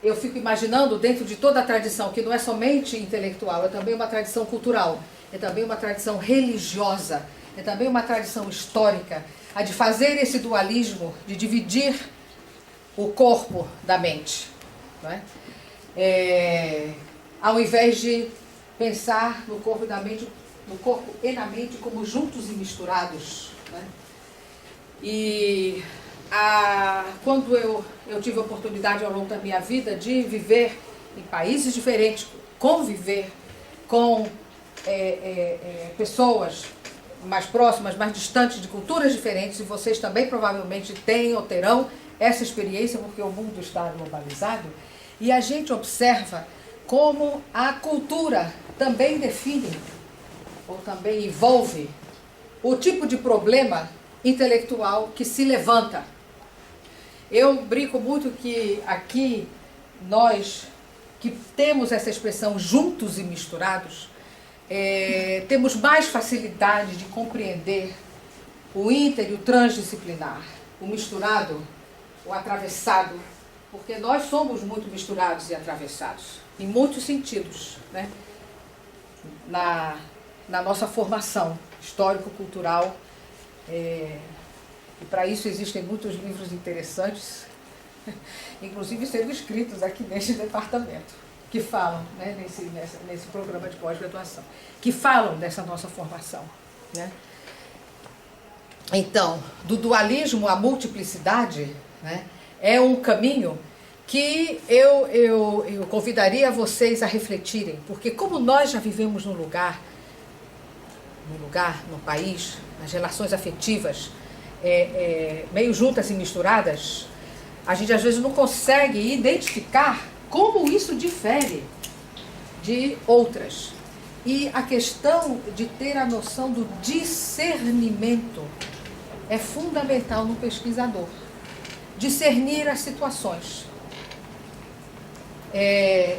eu fico imaginando dentro de toda a tradição, que não é somente intelectual, é também uma tradição cultural, é também uma tradição religiosa, é também uma tradição histórica, a de fazer esse dualismo, de dividir o corpo da mente, não é? Ao invés de pensar no corpo e da mente no corpo e na mente como juntos e misturados, né? E quando eu tive a oportunidade ao longo da minha vida de viver em países diferentes, conviver com pessoas mais próximas, mais distantes, de culturas diferentes, e vocês também provavelmente têm ou terão essa experiência, porque o mundo está globalizado, e a gente observa como a cultura também define, ou também envolve, o tipo de problema intelectual que se levanta. Eu brinco muito que aqui nós, que temos essa expressão juntos e misturados, temos mais facilidade de compreender o inter e o transdisciplinar, o misturado, o atravessado, porque nós somos muito misturados e atravessados, em muitos sentidos, né? Na nossa formação histórico-cultural, e para isso existem muitos livros interessantes, inclusive sendo escritos aqui neste departamento, que falam, né, nesse programa de pós-graduação, que falam dessa nossa formação, né? Então, do dualismo à multiplicidade, né, é um caminho que eu convidaria vocês a refletirem, porque como nós já vivemos num país, as relações afetivas meio juntas e misturadas, a gente às vezes não consegue identificar como isso difere de outras. E a questão de ter a noção do discernimento é fundamental no pesquisador. Discernir as situações.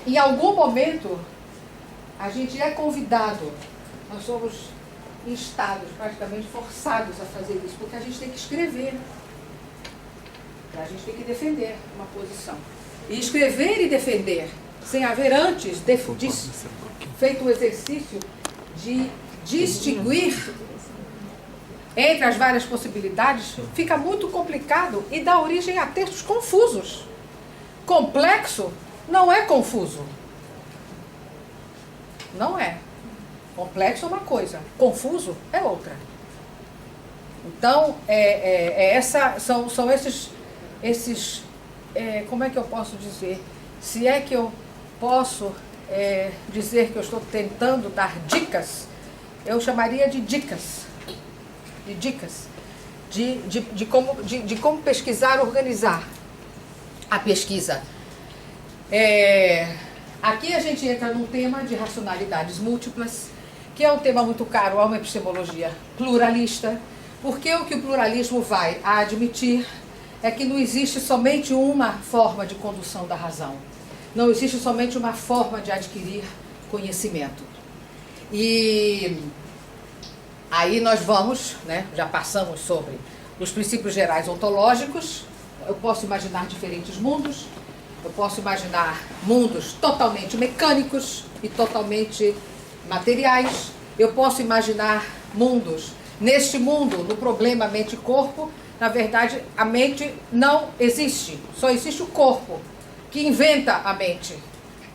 Em algum momento, a gente é convidado, nós somos instados, praticamente forçados a fazer isso, porque a gente tem que escrever, a gente tem que defender uma posição. E escrever e defender, sem haver antes feito o exercício de distinguir entre as várias possibilidades, fica muito complicado e dá origem a textos confusos. Complexo não é confuso. Não é. Complexo é uma coisa, confuso é outra. Então, são esses como é que eu posso dizer? Se é que eu posso dizer que eu estou tentando dar dicas, eu chamaria de dicas. De como pesquisar, organizar a pesquisa. Aqui a gente entra num tema de racionalidades múltiplas, que é um tema muito caro a uma epistemologia pluralista, porque o que o pluralismo vai a admitir é que não existe somente uma forma de condução da razão, não existe somente uma forma de adquirir conhecimento. E aí nós vamos, né, já passamos sobre os princípios gerais ontológicos. Eu posso imaginar diferentes mundos, eu posso imaginar mundos totalmente mecânicos e totalmente materiais, eu posso imaginar mundos, neste mundo, no problema mente-corpo, na verdade a mente não existe, só existe o corpo, que inventa a mente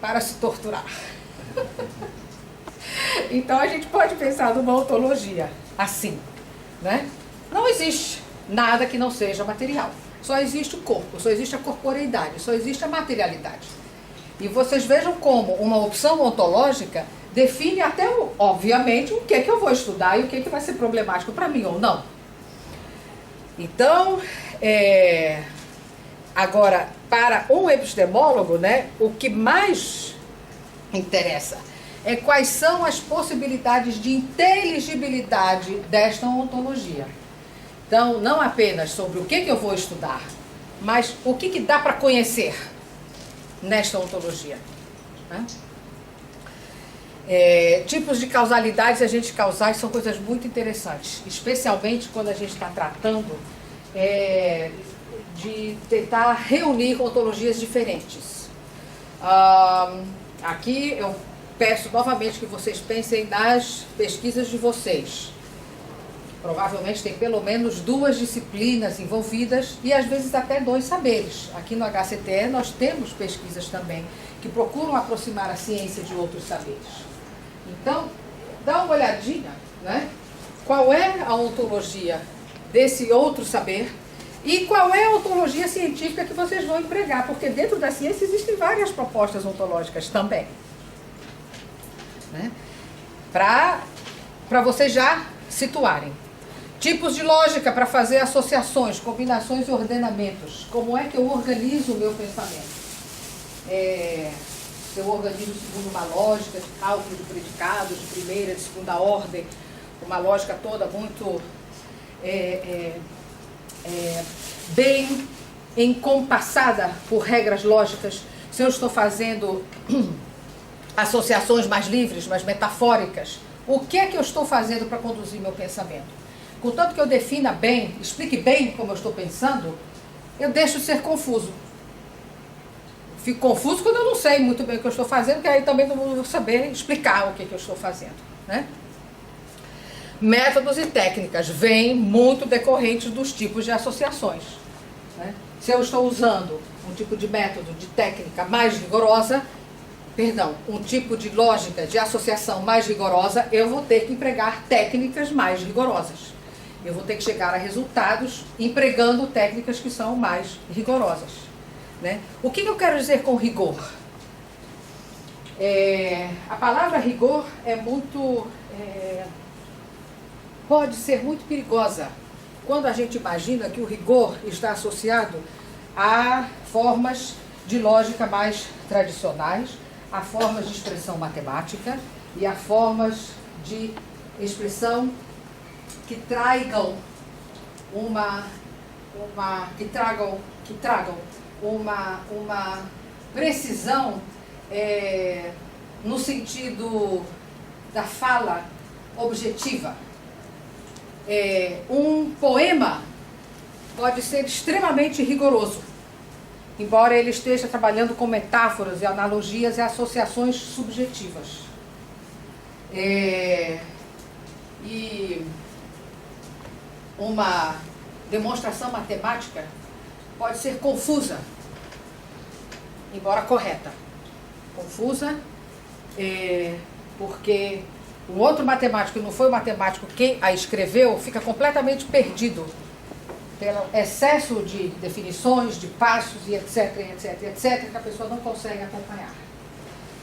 para se torturar. Então a gente pode pensar numa ontologia assim, né? Não existe nada que não seja material. Só existe o corpo, só existe a corporeidade, só existe a materialidade. E vocês vejam como uma opção ontológica define até, obviamente, o que é que eu vou estudar e o que é que vai ser problemático para mim ou não. Então, agora, para um epistemólogo, né, o que mais interessa é quais são as possibilidades de inteligibilidade desta ontologia. Então, não apenas sobre o que eu vou estudar, mas o que dá para conhecer nesta ontologia. Né? Tipos de causalidades e agentes causais são coisas muito interessantes, especialmente quando a gente está tratando de tentar reunir ontologias diferentes. Aqui eu peço novamente que vocês pensem nas pesquisas de vocês. Provavelmente tem pelo menos 2 disciplinas envolvidas e às vezes até 2 saberes. Aqui no HCTE nós temos pesquisas também que procuram aproximar a ciência de outros saberes. Então, dá uma olhadinha, né? Qual é a ontologia desse outro saber e qual é a ontologia científica que vocês vão empregar, porque dentro da ciência existem várias propostas ontológicas também, né? Para vocês já situarem. Tipos de lógica para fazer associações, combinações e ordenamentos. Como é que eu organizo o meu pensamento? Se eu organizo segundo uma lógica de cálculo de predicados, de primeira, de segunda ordem, uma lógica toda muito bem encompassada por regras lógicas. Se eu estou fazendo associações mais livres, mais metafóricas, o que é que eu estou fazendo para conduzir meu pensamento? Contanto que eu defina bem, explique bem como eu estou pensando, eu deixo de ser confuso. Fico confuso quando eu não sei muito bem o que eu estou fazendo, porque aí também não vou saber explicar o que eu estou fazendo, né? Métodos e técnicas vêm muito decorrentes dos tipos de associações, né? Se eu estou usando um tipo de método, de técnica mais rigorosa, um tipo de lógica de associação mais rigorosa, eu vou ter que empregar técnicas mais rigorosas. Eu vou ter que chegar a resultados empregando técnicas que são mais rigorosas, né? O que eu quero dizer com rigor? A palavra rigor pode ser muito perigosa quando a gente imagina que o rigor está associado a formas de lógica mais tradicionais, a formas de expressão matemática e a formas de expressão que tragam uma precisão no sentido da fala objetiva. Um poema pode ser extremamente rigoroso, embora ele esteja trabalhando com metáforas e analogias e associações subjetivas. E uma demonstração matemática pode ser confusa, embora correta. Confusa porque um outro matemático, que não foi o matemático quem a escreveu, fica completamente perdido pelo excesso de definições, de passos e etc, que a pessoa não consegue acompanhar.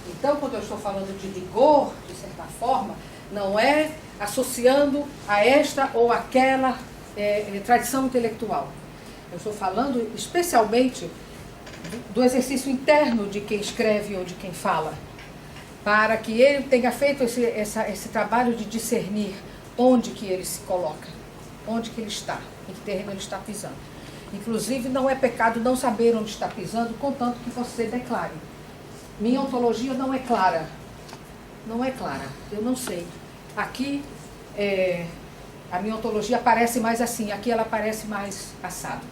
Então, quando eu estou falando de rigor, de certa forma, não é associando a esta ou aquela tradição intelectual. Eu estou falando especialmente do exercício interno de quem escreve ou de quem fala, para que ele tenha feito esse trabalho de discernir onde que ele se coloca, onde que ele está, em que terreno ele está pisando. Inclusive, não é pecado não saber onde está pisando, contanto que você declare. Minha ontologia não é clara. Não é clara, eu não sei. Aqui, a minha ontologia parece mais assim, aqui ela parece mais assado.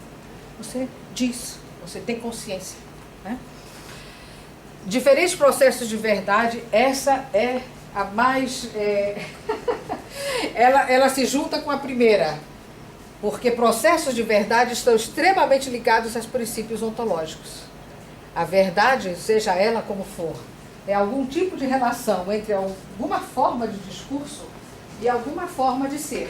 Você diz, você tem consciência, né? Diferentes processos de verdade, essa é a mais... ela se junta com a primeira, porque processos de verdade estão extremamente ligados aos princípios ontológicos. A verdade, seja ela como for, é algum tipo de relação entre alguma forma de discurso e alguma forma de ser.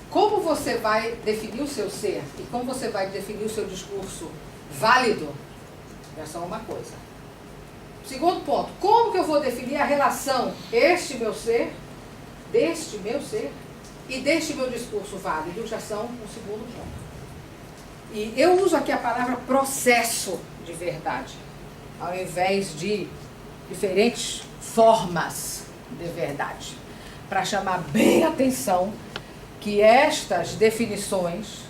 Como você vai definir o seu ser e como você vai definir o seu discurso válido, é só uma coisa. Segundo ponto, como que eu vou definir a relação este meu ser, deste meu ser e deste meu discurso válido, já são um segundo ponto. E eu uso aqui a palavra processo de verdade, ao invés de diferentes formas de verdade, para chamar bem a atenção que estas definições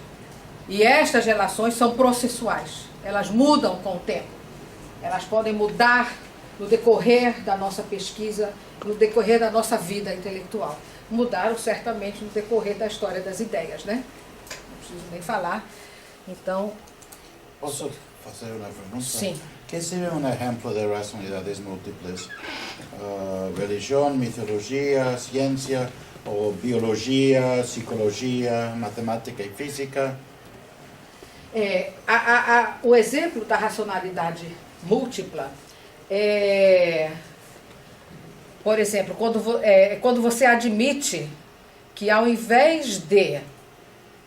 e estas relações são processuais. Elas mudam com o tempo. Elas podem mudar no decorrer da nossa pesquisa, no decorrer da nossa vida intelectual. Mudaram certamente no decorrer da história das ideias, né? Não preciso nem falar. Então... Posso fazer uma pergunta? Sim. ¿Qué sería un ejemplo de racionalidades múltiples? Religión, mitología, ciencia, o biología, psicología, matemática y física? O exemplo da racionalidade múltipla Por exemplo, quando você admite que ao invés de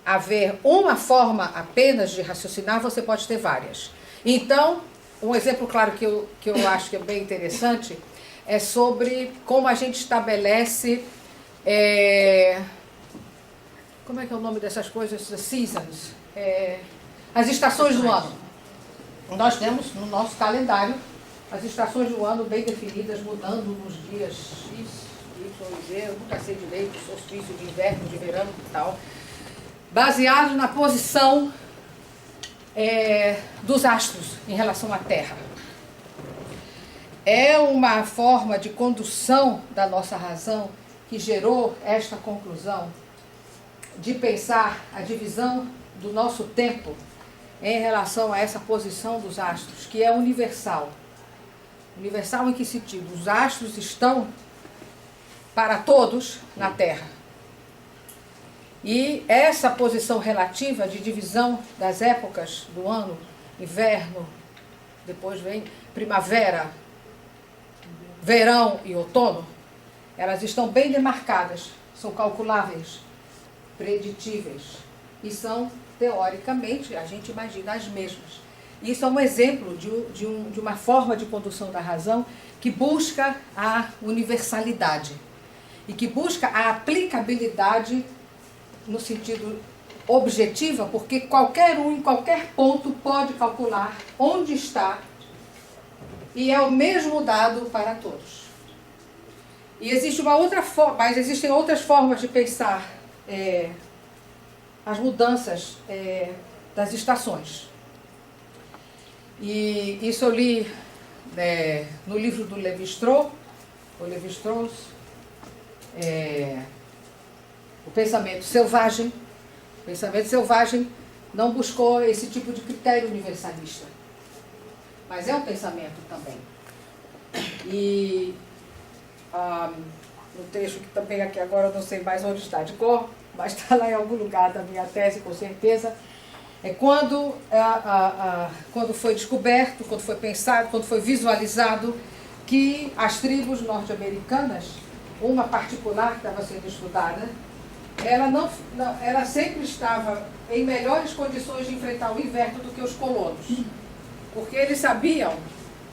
haver uma forma apenas de raciocinar, você pode ter várias. Então, um exemplo claro que eu acho que é bem interessante é sobre como a gente estabelece... como é que é o nome dessas coisas? Seasons. As estações do ano. Nós temos no nosso calendário as estações do ano bem definidas, mudando nos dias X, Y e Z, eu nunca sei direito, solstício de inverno, de verão e tal, baseado na posição dos astros em relação à Terra. É uma forma de condução da nossa razão que gerou esta conclusão de pensar a divisão do nosso tempo em relação a essa posição dos astros, que é universal. Universal em que sentido? Os astros estão para todos na Terra. E essa posição relativa de divisão das épocas do ano, inverno, depois vem primavera, verão e outono, elas estão bem demarcadas, são calculáveis, preditíveis e são, teoricamente, a gente imagina as mesmas. Isso é um exemplo de uma forma de condução da razão que busca a universalidade e que busca a aplicabilidade no sentido objetiva, porque qualquer um, em qualquer ponto, pode calcular onde está e é o mesmo dado para todos. E existe uma outra forma, mas existem outras formas de pensar as mudanças das estações. E isso eu li no livro do Lévi-Strauss, O Pensamento Selvagem. O Pensamento Selvagem não buscou esse tipo de critério universalista, mas é um pensamento também. E no texto que também aqui agora eu não sei mais onde está de cor, mas está lá em algum lugar da minha tese com certeza, é quando foi descoberto, quando foi pensado, quando foi visualizado que as tribos norte-americanas, uma particular que estava sendo estudada, ela sempre estava em melhores condições de enfrentar o inverno do que os colonos, porque eles sabiam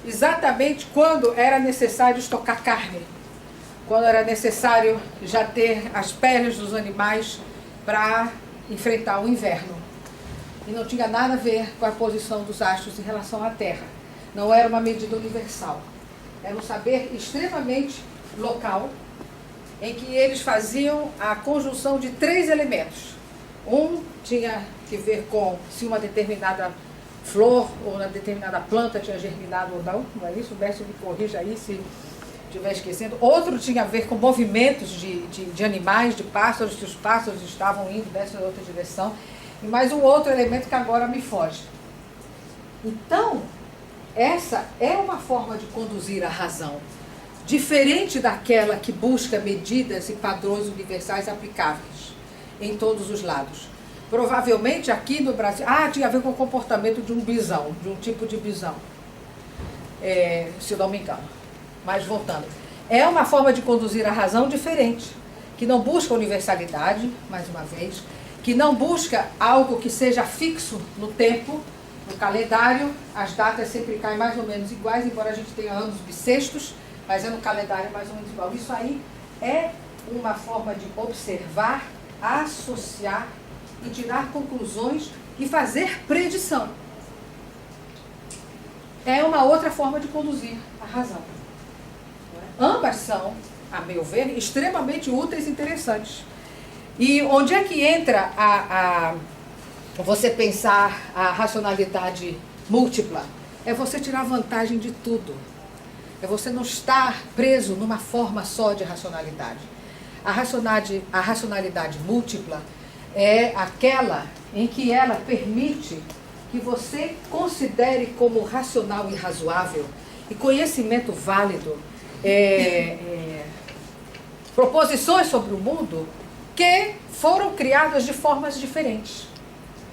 exatamente quando era necessário estocar carne, quando era necessário já ter as peles dos animais para enfrentar o inverno. E não tinha nada a ver com a posição dos astros em relação à Terra. Não era uma medida universal. Era um saber extremamente local, em que eles faziam a conjunção de 3 elementos. Um tinha que ver com se uma determinada flor ou uma determinada planta tinha germinado ou não. Não é isso? O mestre me corrija aí se estiver esquecendo. Outro tinha a ver com movimentos de animais, de pássaros, se os pássaros estavam indo dessa ou outra direção. E mais um outro elemento que agora me foge. Então, essa é uma forma de conduzir a razão, diferente daquela que busca medidas e padrões universais aplicáveis em todos os lados. Provavelmente aqui no Brasil, tinha a ver com o comportamento de um bisão, de um tipo de bisão, se eu não me engano. Mas voltando, é uma forma de conduzir a razão diferente, que não busca universalidade, mais uma vez, que não busca algo que seja fixo no tempo, no calendário. As datas sempre caem mais ou menos iguais, embora a gente tenha anos bissextos, mas é no calendário mais ou menos igual. Isso aí é uma forma de observar, associar e tirar conclusões e fazer predição. É uma outra forma de conduzir a razão. Ambas são, a meu ver, extremamente úteis e interessantes. E onde é que entra você pensar a racionalidade múltipla? É você tirar vantagem de tudo. É você não estar preso numa forma só de racionalidade. A racionalidade múltipla é aquela em que ela permite que você considere como racional e razoável e conhecimento válido proposições sobre o mundo que foram criadas de formas diferentes.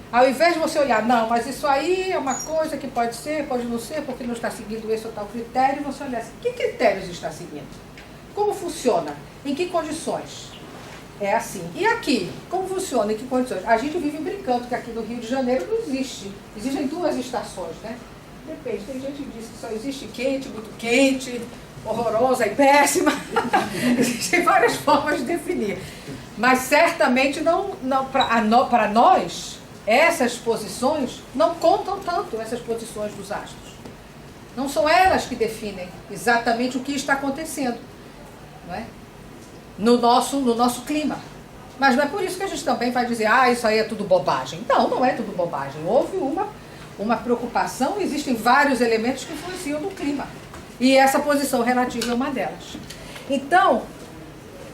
Ao invés de você olhar, não, mas isso aí é uma coisa que pode ser, pode não ser, porque não está seguindo esse ou tal critério, você olha assim, que critérios está seguindo? Como funciona? Em que condições? É assim. E aqui? Como funciona? Em que condições? A gente vive brincando que aqui no Rio de Janeiro não existe. Existem 2 estações, né? Depende. Tem gente que diz que só existe quente, muito quente, horrorosa e péssima. Existem várias formas de definir. Mas certamente para nós, essas posições não contam tanto, essas posições dos astros. Não são elas que definem exatamente o que está acontecendo, não é? No nosso clima. Mas não é por isso que a gente também vai dizer, isso aí é tudo bobagem. Não, não é tudo bobagem. Houve uma preocupação, existem vários elementos que influenciam no clima. E essa posição relativa é uma delas. Então,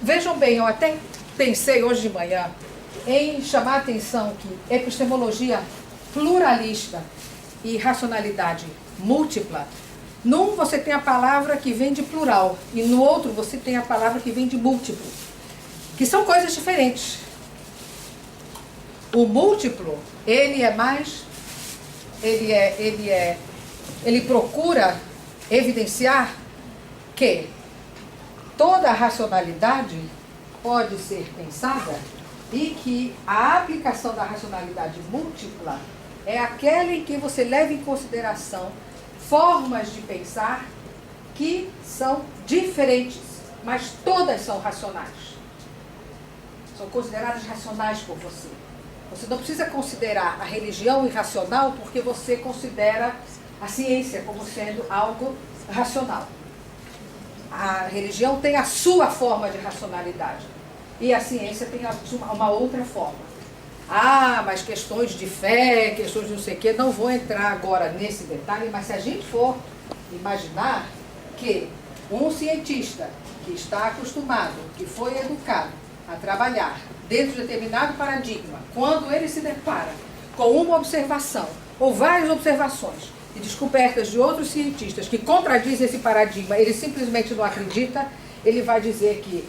vejam bem, eu até pensei hoje de manhã em chamar a atenção que epistemologia pluralista e racionalidade múltipla, num você tem a palavra que vem de plural e no outro você tem a palavra que vem de múltiplo, que são coisas diferentes. O múltiplo, ele é mais, ele procura evidenciar que toda a racionalidade pode ser pensada e que a aplicação da racionalidade múltipla é aquela em que você leva em consideração formas de pensar que são diferentes, mas todas são racionais. São consideradas racionais por você. Você não precisa considerar a religião irracional porque você considera a ciência como sendo algo racional. A religião tem a sua forma de racionalidade e a ciência tem uma outra forma. Mas questões de fé, questões de não sei o quê, não vou entrar agora nesse detalhe, mas se a gente for imaginar que um cientista que está acostumado, que foi educado a trabalhar dentro de determinado paradigma, quando ele se depara com uma observação ou várias observações e descobertas de outros cientistas que contradizem esse paradigma, ele simplesmente não acredita, ele vai dizer que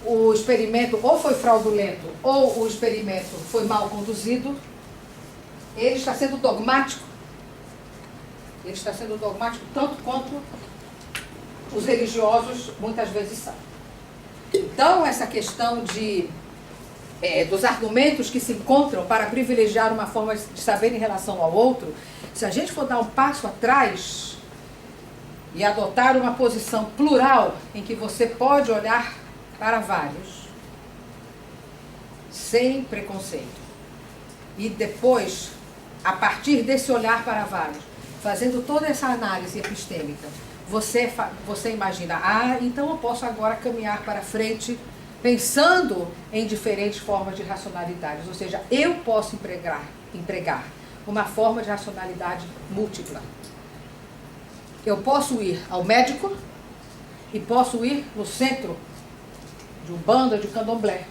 o experimento ou foi fraudulento ou o experimento foi mal conduzido. Ele está sendo dogmático. Ele está sendo dogmático tanto quanto os religiosos muitas vezes são. Então, essa questão dos argumentos que se encontram para privilegiar uma forma de saber em relação ao outro, se a gente for dar um passo atrás e adotar uma posição plural em que você pode olhar para vários, sem preconceito, e depois, a partir desse olhar para vários, fazendo toda essa análise epistêmica, você imagina, então eu posso agora caminhar para frente pensando em diferentes formas de racionalidades, ou seja, eu posso empregar uma forma de racionalidade múltipla. Eu posso ir ao médico e posso ir no centro de Umbanda, de Candomblé.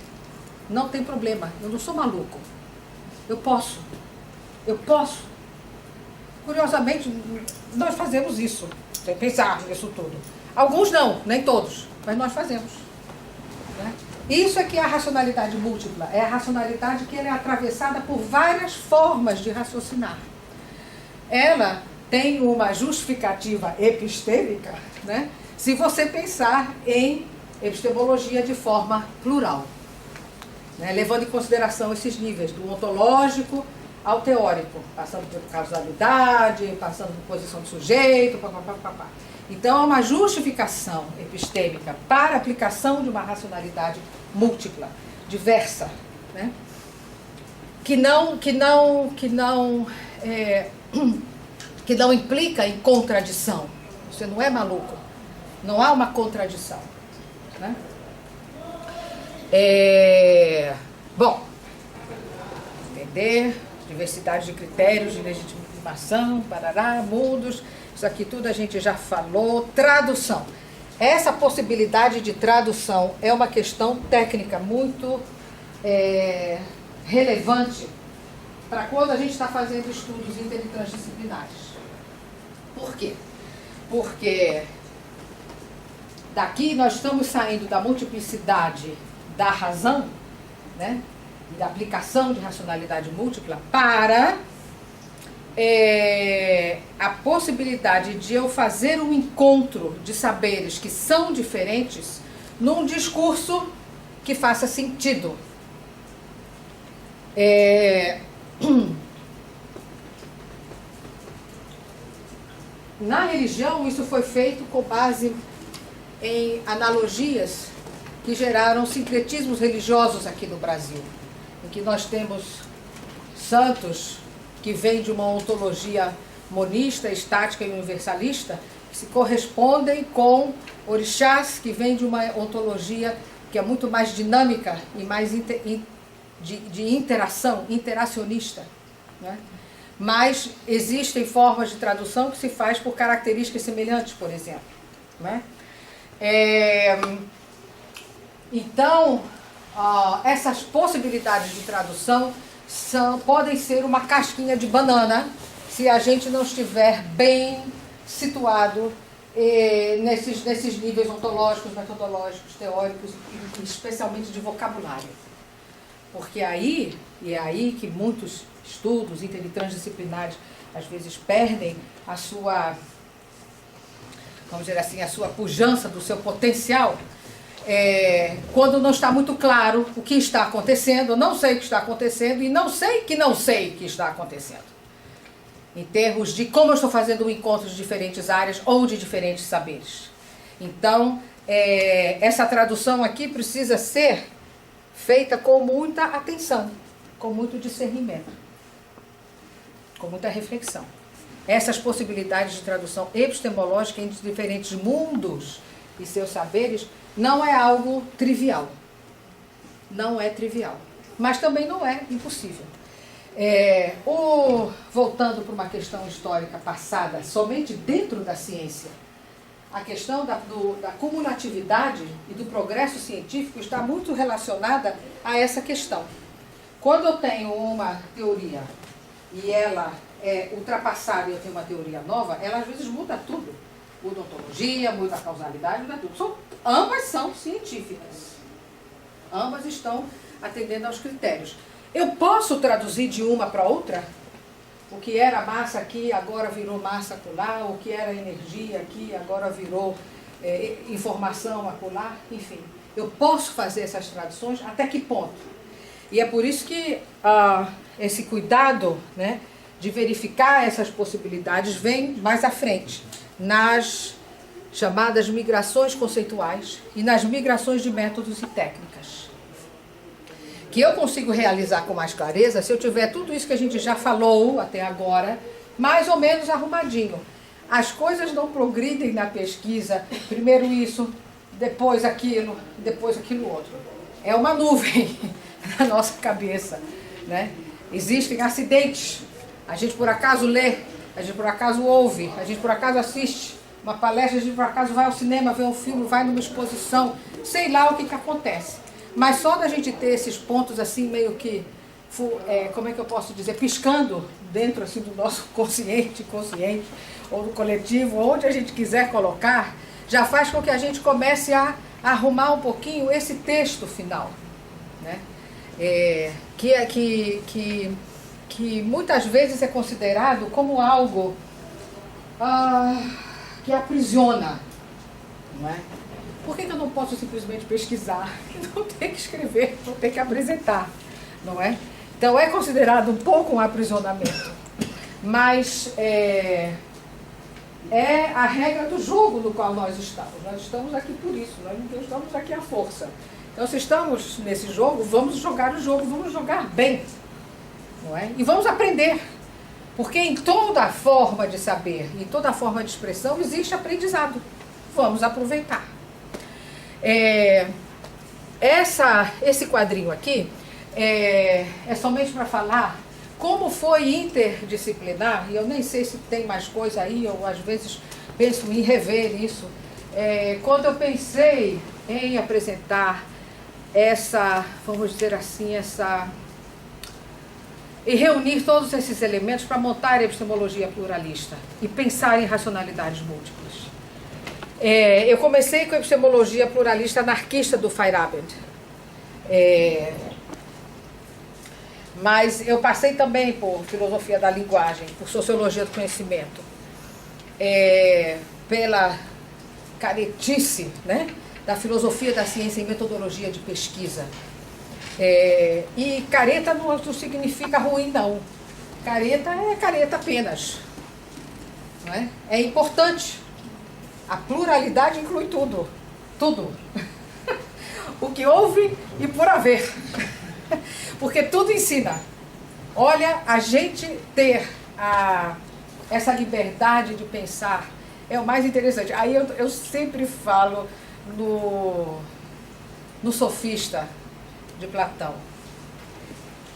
Não tem problema, eu não sou maluco. Eu posso. Curiosamente, nós fazemos isso, sem pensar nisso tudo. Alguns não, nem todos, mas nós fazemos. Né? Isso é que é a racionalidade múltipla, é a racionalidade que ela é atravessada por várias formas de raciocinar. Ela tem uma justificativa epistêmica, né? Se você pensar em epistemologia de forma plural, né? Levando em consideração esses níveis, do ontológico ao teórico, passando por causalidade, passando por posição do sujeito, papapá. Então, há uma justificação epistêmica para a aplicação de uma racionalidade múltipla, diversa, né? que não implica em contradição. Você não é maluco. Não há uma contradição. Né? Bom, entender, diversidade de critérios de legitimação, parará, mundos, isso aqui tudo a gente já falou. Tradução. Essa possibilidade de tradução é uma questão técnica muito relevante para quando a gente está fazendo estudos intertransdisciplinares. Por quê? Porque daqui nós estamos saindo da multiplicidade da razão, né, da aplicação de racionalidade múltipla, para a possibilidade de eu fazer um encontro de saberes que são diferentes num discurso que faça sentido. Na religião, isso foi feito com base em analogias que geraram sincretismos religiosos aqui no Brasil, em que nós temos santos que vêm de uma ontologia monista, estática e universalista, que se correspondem com orixás que vêm de uma ontologia que é muito mais dinâmica e mais de interação, interacionista, né? Mas existem formas de tradução que se faz por características semelhantes, por exemplo, né? Então, essas possibilidades de tradução podem ser uma casquinha de banana se a gente não estiver bem situado nesses níveis ontológicos, metodológicos, teóricos e especialmente de vocabulário. Porque é aí que muitos estudos intertransdisciplinares às vezes perdem a sua, vamos dizer assim, a sua pujança do seu potencial, quando não está muito claro o que está acontecendo, eu não sei o que está acontecendo e não sei o que está acontecendo. Em termos de como eu estou fazendo um encontro de diferentes áreas ou de diferentes saberes. Então, essa tradução aqui precisa ser feita com muita atenção, com muito discernimento, com muita reflexão. Essas possibilidades de tradução epistemológica entre diferentes mundos e seus saberes não é algo trivial. Não é trivial. Mas também não é impossível. Voltando para uma questão histórica passada, somente dentro da ciência, a questão da cumulatividade e do progresso científico está muito relacionada a essa questão. Quando eu tenho uma teoria e ela é ultrapassada e eu tenho uma teoria nova, ela às vezes muda tudo. Muda a ontologia, muda a causalidade, muda tudo. Ambas são científicas. Ambas estão atendendo aos critérios. Eu posso traduzir de uma para outra? O que era massa aqui, agora virou massa acolá. O que era energia aqui, agora virou informação acolá. Enfim, eu posso fazer essas traduções até que ponto? E é por isso que esse cuidado, né, de verificar essas possibilidades vem mais à frente, nas chamadas migrações conceituais e nas migrações de métodos e técnicas. Que eu consigo realizar com mais clareza se eu tiver tudo isso que a gente já falou até agora, mais ou menos arrumadinho. As coisas não progridem na pesquisa, primeiro isso, depois aquilo outro. É uma nuvem na nossa cabeça, né? Existem acidentes, a gente por acaso lê, a gente por acaso ouve, a gente por acaso assiste uma palestra, a gente por acaso vai ao cinema, vê um filme, vai numa exposição, sei lá o que acontece. Mas só da gente ter esses pontos assim meio que, como é que eu posso dizer, piscando dentro assim do nosso consciente, ou do coletivo, onde a gente quiser colocar, já faz com que a gente comece a arrumar um pouquinho esse texto final, né? Que muitas vezes é considerado como algo que aprisiona, não é? Por que eu não posso simplesmente pesquisar? Não ter que escrever, não ter que apresentar, não é? Então é considerado um pouco um aprisionamento, mas é a regra do jogo no qual nós estamos. Nós estamos aqui por isso, nós não estamos aqui à força. Então, se estamos nesse jogo, vamos jogar o jogo, vamos jogar bem, não é? E vamos aprender, porque em toda forma de saber, em toda forma de expressão, existe aprendizado. Vamos aproveitar. Esse quadrinho aqui é somente para falar como foi interdisciplinar, e eu nem sei se tem mais coisa aí, eu às vezes penso em rever isso. Quando eu pensei em apresentar vamos dizer assim, e reunir todos esses elementos para montar a epistemologia pluralista e pensar em racionalidades múltiplas. Eu comecei com a epistemologia pluralista anarquista do Feyerabend, mas eu passei também por filosofia da linguagem, por sociologia do conhecimento, pela caretice, né, da filosofia da ciência e metodologia de pesquisa. E careta não significa ruim, não. Careta é careta apenas. Não é? É importante. A pluralidade inclui tudo. Tudo. O que houve e por haver. Porque tudo ensina. Olha, a gente ter essa liberdade de pensar é o mais interessante. Aí eu sempre falo no Sofista de Platão,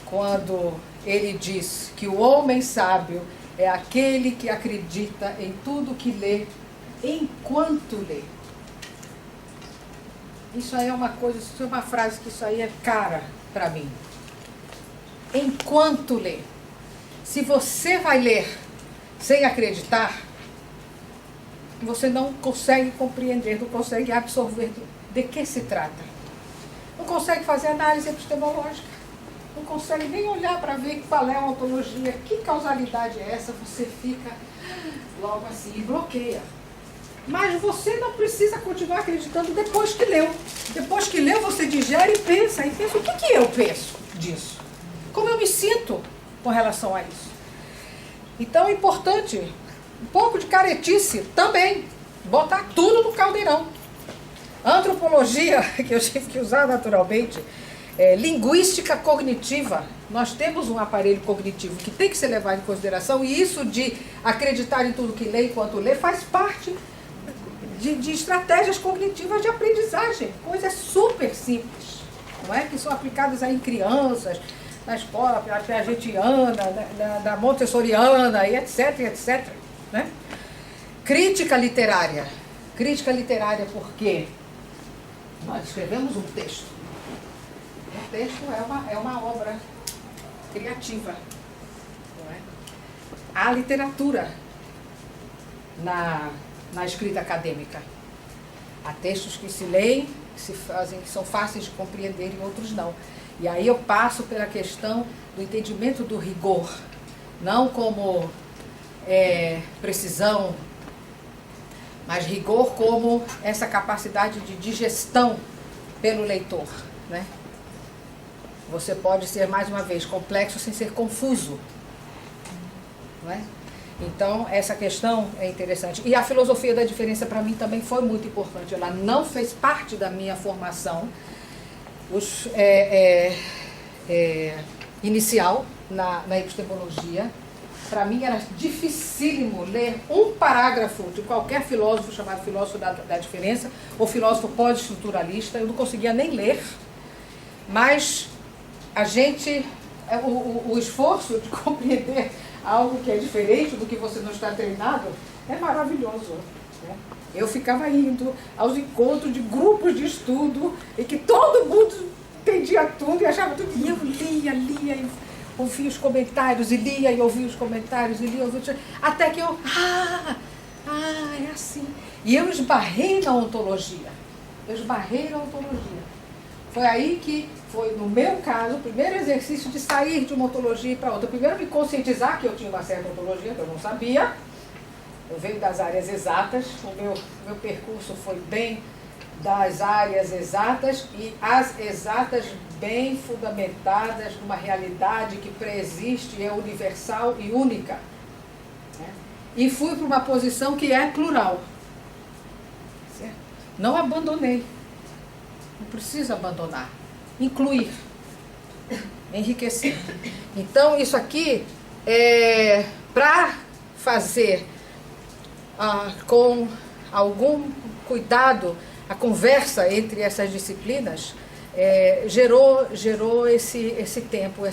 quando ele diz que o homem sábio é aquele que acredita em tudo que lê, enquanto lê. Isso aí é uma coisa, isso é uma frase que isso aí é cara para mim. Enquanto lê. Se você vai ler sem acreditar, você não consegue compreender, não consegue absorver de que se trata. Não consegue fazer análise epistemológica. Não consegue nem olhar para ver qual é a ontologia, que causalidade é essa, você fica logo assim e bloqueia. Mas você não precisa continuar acreditando depois que leu. Depois que leu, você digere e pensa o que eu penso disso? Como eu me sinto com relação a isso? Então é importante, um pouco de caretice também, botar tudo no caldeirão. Antropologia, que eu tive que usar naturalmente, linguística cognitiva. Nós temos um aparelho cognitivo que tem que ser levado em consideração, e isso de acreditar em tudo que lê enquanto lê faz parte de estratégias cognitivas de aprendizagem, coisas super simples, não é? Que são aplicadas aí em crianças, na escola piagetiana, na montessoriana, e etc, etc. Né? Crítica literária. Crítica literária porque nós escrevemos um texto. O texto é uma obra criativa. Não é? Há literatura na escrita acadêmica. Há textos que se leem, que são fáceis de compreender e outros não. E aí eu passo pela questão do entendimento do rigor, não como precisão, mas rigor como essa capacidade de digestão pelo leitor. Né? Você pode ser, mais uma vez, complexo sem ser confuso. Não é? Então, essa questão é interessante. E a filosofia da diferença, para mim, também foi muito importante. Ela não fez parte da minha formação inicial na epistemologia. Para mim, era dificílimo ler um parágrafo de qualquer filósofo, chamado filósofo da diferença, ou filósofo pós-estruturalista. Eu não conseguia nem ler. Mas o esforço de compreender algo que é diferente do que você não está treinado é maravilhoso. Né? Eu ficava indo aos encontros de grupos de estudo em que todo mundo entendia tudo e achava tudo. E eu lia e ouvia os comentários, e lia e ouvia os comentários, e lia e ouvia, até que eu... é assim. E eu esbarrei na ontologia. Foi aí que foi, no meu caso, o primeiro exercício de sair de uma ontologia para outra. Primeiro, me conscientizar que eu tinha uma certa ontologia, que eu não sabia. Eu venho das áreas exatas, o meu percurso foi bem das áreas exatas, e as exatas bem fundamentadas numa realidade que preexiste e é universal e única. Né? E fui para uma posição que é plural. Certo? Não abandonei. Não precisa abandonar. Incluir. Enriquecer. Então, isso aqui é para fazer com algum cuidado a conversa entre essas disciplinas, gerou esse tempo,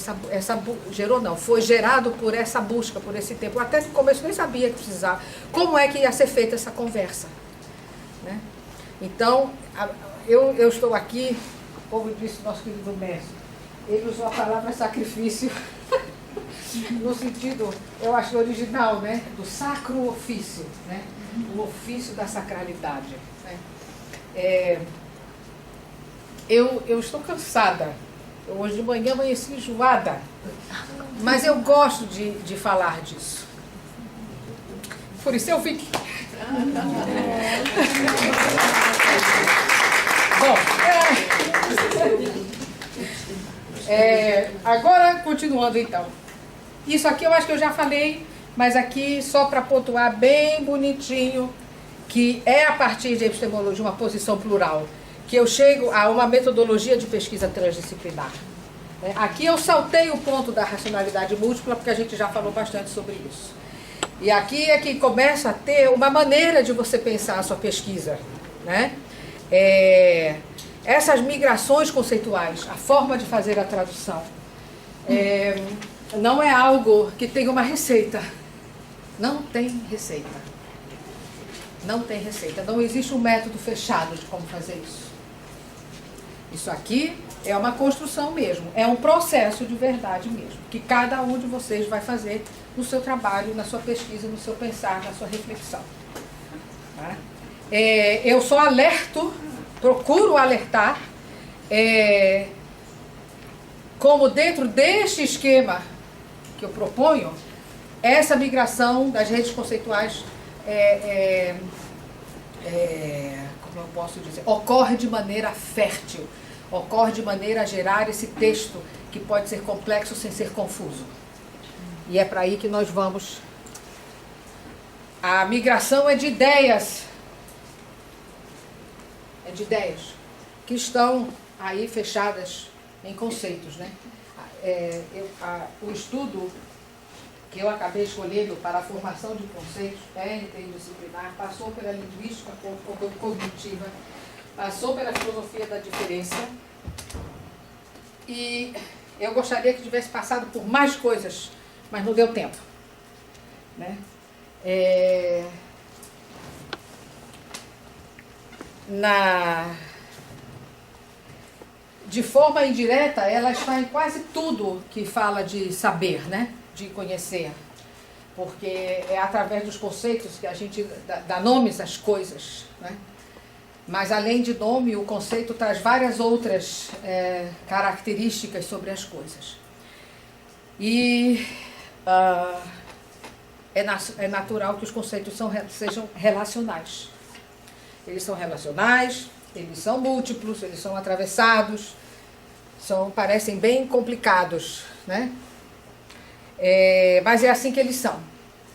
foi gerado por essa busca, por esse tempo. Até no começo nem sabia que precisava. Como é que ia ser feita essa conversa? Né? Então, eu estou aqui, como disse nosso querido mestre, ele usou a palavra sacrifício, no sentido, eu acho original, né? Do sacro ofício, né? O ofício da sacralidade. Né? Eu estou cansada. Hoje de manhã amanheci enjoada, mas eu gosto de falar disso. Por isso eu vim. Agora, continuando então. Isso aqui eu acho que eu já falei, mas aqui só para pontuar bem bonitinho, que é a partir de epistemologia, uma posição plural, que eu chego a uma metodologia de pesquisa transdisciplinar. Aqui eu saltei o ponto da racionalidade múltipla, porque a gente já falou bastante sobre isso. E aqui é que começa a ter uma maneira de você pensar a sua pesquisa, né? Essas migrações conceituais, a forma de fazer a tradução, não é algo que tem uma receita. Não tem receita. Não tem receita. Não existe um método fechado de como fazer isso. Isso aqui é uma construção mesmo, é um processo de verdade mesmo, que cada um de vocês vai fazer no seu trabalho, na sua pesquisa, no seu pensar, na sua reflexão. Tá? Eu só alerto, procuro alertar, como dentro deste esquema que eu proponho, essa migração das redes conceituais como eu posso dizer, ocorre de maneira fértil, ocorre de maneira a gerar esse texto que pode ser complexo sem ser confuso. E é para aí que nós vamos. A migração é de ideias. É de ideias que estão aí fechadas em conceitos, né? O estudo que eu acabei escolhendo para a formação de conceitos interdisciplinar passou pela linguística cognitiva, passou pela filosofia da diferença, e eu gostaria que tivesse passado por mais coisas, mas não deu tempo, né? De forma indireta, ela está em quase tudo que fala de saber, né? De conhecer, porque é através dos conceitos que a gente dá nomes às coisas, né? Mas além de nome, o conceito traz várias outras características sobre as coisas. E é natural que os conceitos sejam relacionais. Eles são relacionais, eles são múltiplos, eles são atravessados, parecem bem complicados, né? Mas é assim que eles são.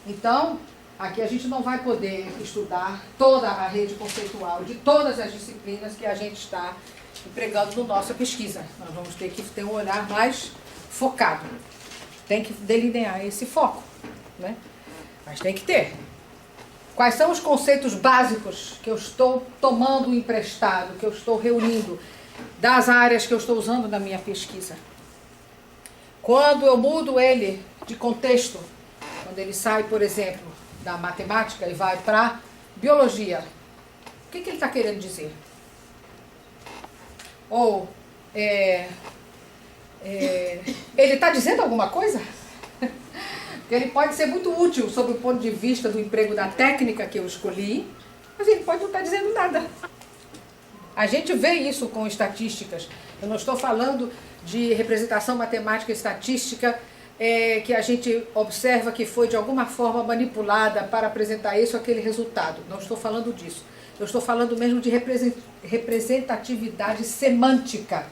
Então, aqui a gente não vai poder estudar toda a rede conceitual de todas as disciplinas que a gente está empregando na nossa pesquisa. Nós vamos ter que ter um olhar mais focado. Tem que delinear esse foco, né? Mas tem que ter. Quais são os conceitos básicos que eu estou tomando emprestado, que eu estou reunindo das áreas que eu estou usando na minha pesquisa? Quando eu mudo ele de contexto, quando ele sai, por exemplo, da matemática e vai para biologia, o que ele está querendo dizer? Ou ele está dizendo alguma coisa? Ele pode ser muito útil sob o ponto de vista do emprego da técnica que eu escolhi, mas ele pode não estar dizendo nada. A gente vê isso com estatísticas. Eu não estou falando de representação matemática e estatística que a gente observa que foi de alguma forma manipulada para apresentar isso ou aquele resultado. Não estou falando disso. Eu estou falando mesmo de representatividade semântica,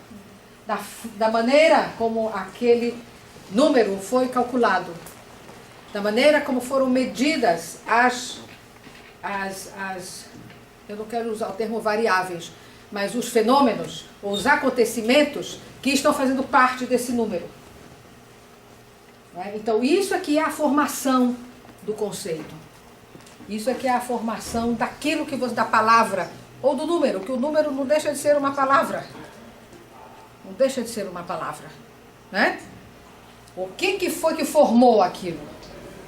da maneira como aquele número foi calculado, da maneira como foram medidas eu não quero usar o termo variáveis, mas os fenômenos, os acontecimentos que estão fazendo parte desse número. Então, isso aqui é a formação do conceito. Isso aqui é a formação daquilo que você, da palavra, ou do número, que o número não deixa de ser uma palavra. Não deixa de ser uma palavra, né? O que foi que formou aquilo?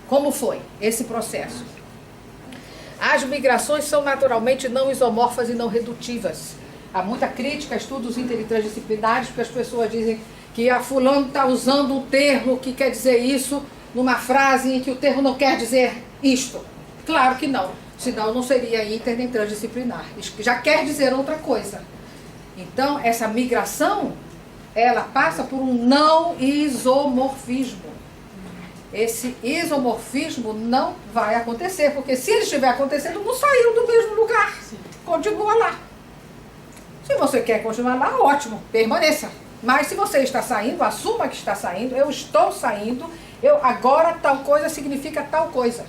Como foi esse processo? As migrações são naturalmente não isomorfas e não redutivas. Há muita crítica a estudos intertransdisciplinares, porque as pessoas dizem que a fulano está usando um termo que quer dizer isso numa frase em que o termo não quer dizer isto. Claro que não, senão não seria inter nem transdisciplinar. Já quer dizer outra coisa. Então, essa migração, ela passa por um não isomorfismo. Esse isomorfismo não vai acontecer, porque se ele estiver acontecendo, não saiu do mesmo lugar. Continua lá. Se você quer continuar lá, ótimo, permaneça. Mas se você está saindo, assuma que está saindo, eu estou saindo, agora tal coisa significa tal coisa.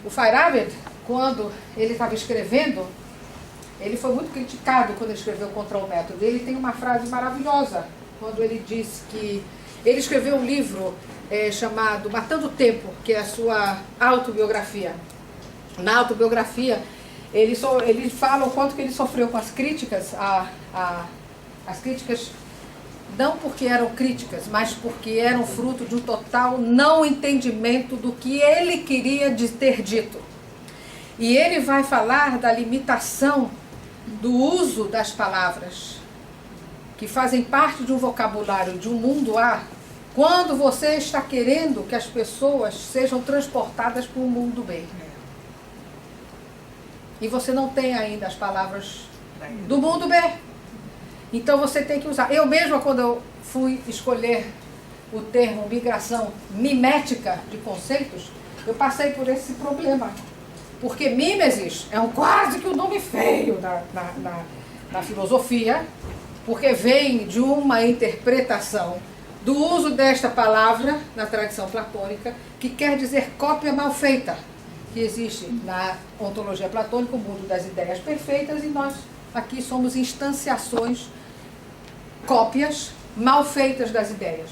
O Feyerabend, quando ele estava escrevendo, ele foi muito criticado quando ele escreveu contra o método. Ele tem uma frase maravilhosa, quando ele diz que ele escreveu um livro chamado Matando o Tempo, que é a sua autobiografia. Na autobiografia, ele fala o quanto que ele sofreu com as críticas, as críticas não porque eram críticas, mas porque eram fruto de um total não entendimento do que ele queria ter dito. E ele vai falar da limitação do uso das palavras, que fazem parte de um vocabulário de um mundo A, quando você está querendo que as pessoas sejam transportadas para um mundo B. E você não tem ainda as palavras do mundo B. Então você tem que usar. Eu mesma, quando eu fui escolher o termo migração mimética de conceitos, eu passei por esse problema. Porque mimesis é quase que um nome feio na filosofia, porque vem de uma interpretação do uso desta palavra na tradição platônica, que quer dizer cópia mal feita, que existe na ontologia platônica, o mundo das ideias perfeitas, e nós aqui somos instanciações, cópias mal feitas das ideias,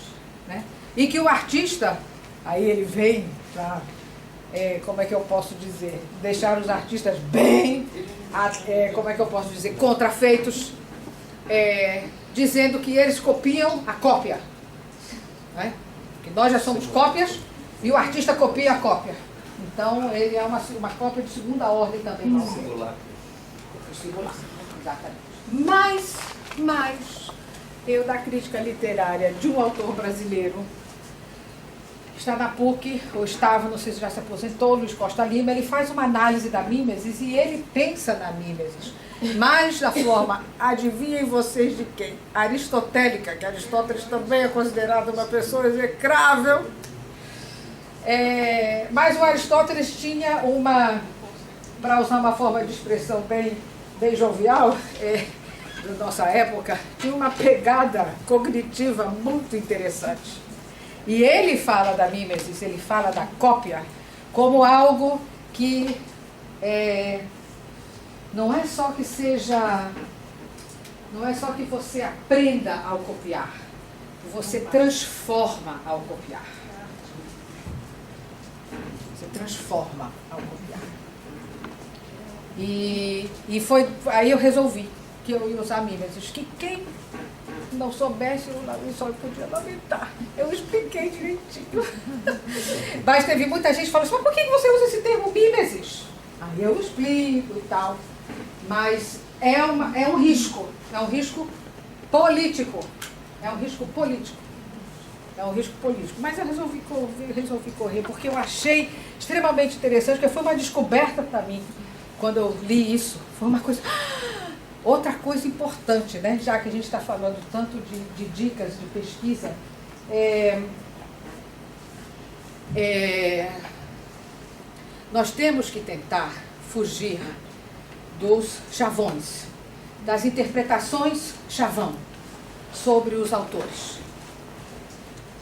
né? E que o artista, aí ele vem para, como é que eu posso dizer, deixar os artistas bem, como é que eu posso dizer, contrafeitos, dizendo que eles copiam a cópia, né? Que nós já somos cópias e o artista copia a cópia. Então ele é uma cópia de segunda ordem também. Singular. Singular, exatamente. Mas eu, da crítica literária de um autor brasileiro, está na PUC, ou estava, não sei se já se aposentou, Luiz Costa Lima, ele faz uma análise da mimesis e ele pensa na mimesis, mas da forma, adivinhem vocês de quem? Aristotélica, que Aristóteles também é considerado uma pessoa execrável. Mas o Aristóteles tinha para usar uma forma de expressão bem jovial, da nossa época, tinha uma pegada cognitiva muito interessante. E ele fala da mimesis, ele fala da cópia, como algo que não é só que você aprenda ao copiar, você transforma ao copiar. Você transforma ao copiar. Aí eu resolvi que eu ia usar mimesis, que quem não soubesse, eu só podia lamentar. Eu expliquei direitinho. Mas teve muita gente que falou assim, mas por que você usa esse termo mimesis? Aí eu explico e tal. Mas é um risco político. É um risco político. Mas eu resolvi correr, porque eu achei extremamente interessante, porque foi uma descoberta para mim, quando eu li isso. Foi uma coisa... Outra coisa importante, né? Já que a gente está falando tanto de dicas de pesquisa, nós temos que tentar fugir dos chavões, das interpretações chavão sobre os autores.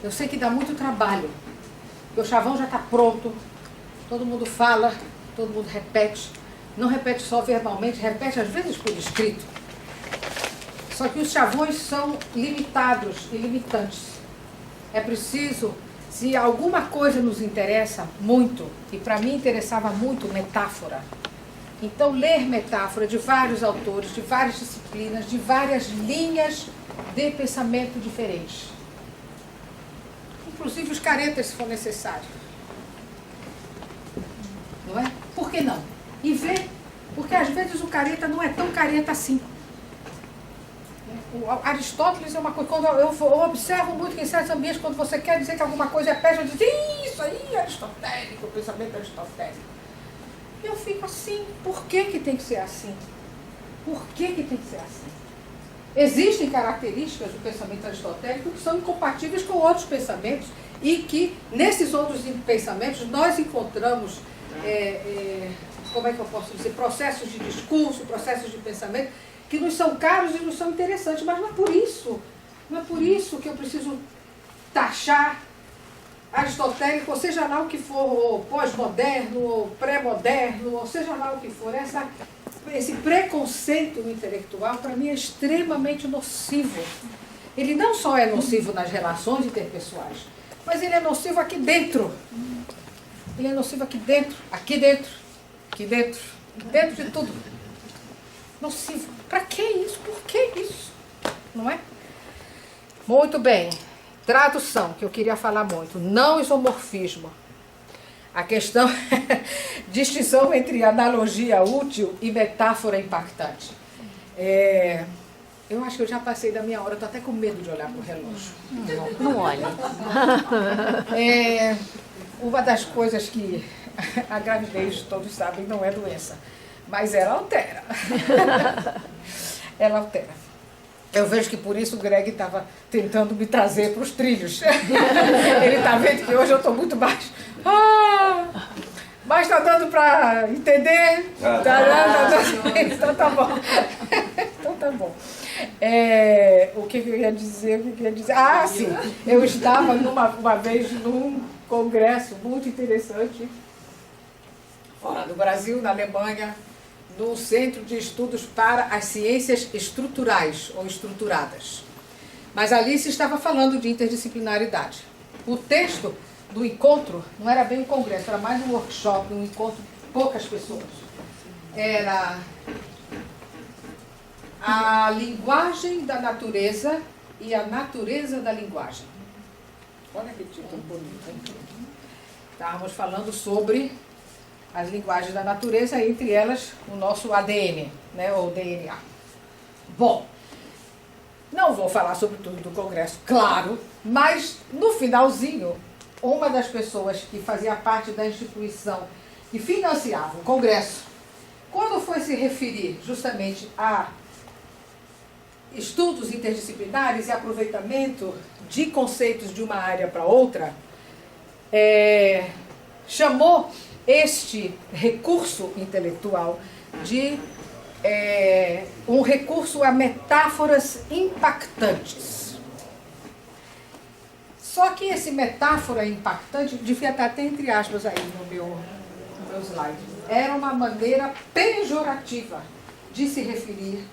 Eu sei que dá muito trabalho, porque o chavão já está pronto, todo mundo fala, todo mundo repete. Não repete só verbalmente, repete às vezes por escrito. Só que os chavões são limitados e limitantes. É preciso, se alguma coisa nos interessa muito, e para mim interessava muito metáfora, então ler metáfora de vários autores, de várias disciplinas, de várias linhas de pensamento diferentes. Inclusive os caretas, se for necessário. Não é? Por que não? E ver, porque às vezes o careta não é tão careta assim. O Aristóteles é uma coisa, quando eu observo muito que em certos ambientes, quando você quer dizer que alguma coisa é péssima, eu digo, isso aí é aristotélico, o pensamento aristotélico. Eu fico assim, por que tem que ser assim? Por que tem que ser assim? Existem características do pensamento aristotélico que são incompatíveis com outros pensamentos e que, nesses outros pensamentos, nós encontramos... como é que eu posso dizer, processos de discurso, processos de pensamento, que nos são caros e nos são interessantes, mas não é por isso que eu preciso taxar aristotélico, ou seja lá o que for, ou pós-moderno, ou pré-moderno, ou seja lá o que for. Esse preconceito intelectual, para mim, é extremamente nocivo. Ele não só é nocivo nas relações interpessoais, mas ele é nocivo aqui dentro. Ele é nocivo aqui dentro, dentro de tudo. Nocivo. Para que isso? Por que isso? Não é? Muito bem. Tradução, que eu queria falar muito. Não isomorfismo. A questão distinção entre analogia útil e metáfora impactante. Eu acho que eu já passei da minha hora, estou até com medo de olhar para o relógio. Não olhe. Uma das coisas que a gravidez, todos sabem, não é doença, mas ela altera. Ela altera. Eu vejo que por isso o Greg estava tentando me trazer para os trilhos. Ele está vendo que hoje eu estou muito baixo. Mas está dando para entender? Tá dando. Então tá bom. Então tá bom. O que eu ia dizer? Ah, sim. Eu estava uma vez num congresso muito interessante, fora do Brasil, na Alemanha, no Centro de Estudos para as Ciências Estruturais ou Estruturadas. Mas ali se estava falando de interdisciplinaridade. O texto do encontro não era bem um congresso, era mais um workshop, um encontro de poucas pessoas. Era a linguagem da natureza e a natureza da linguagem. Olha que título bonito. Estávamos falando sobre as linguagens da natureza, entre elas o nosso ADN, né, ou DNA. Bom, não vou falar sobre tudo do congresso, claro, mas no finalzinho, uma das pessoas que fazia parte da instituição que financiava o congresso, quando foi se referir justamente a estudos interdisciplinares e aproveitamento de conceitos de uma área para outra, chamou este recurso intelectual de um recurso a metáforas impactantes. Só que esse metáfora impactante, devia estar até entre aspas aí no meu slide, era uma maneira pejorativa de se referir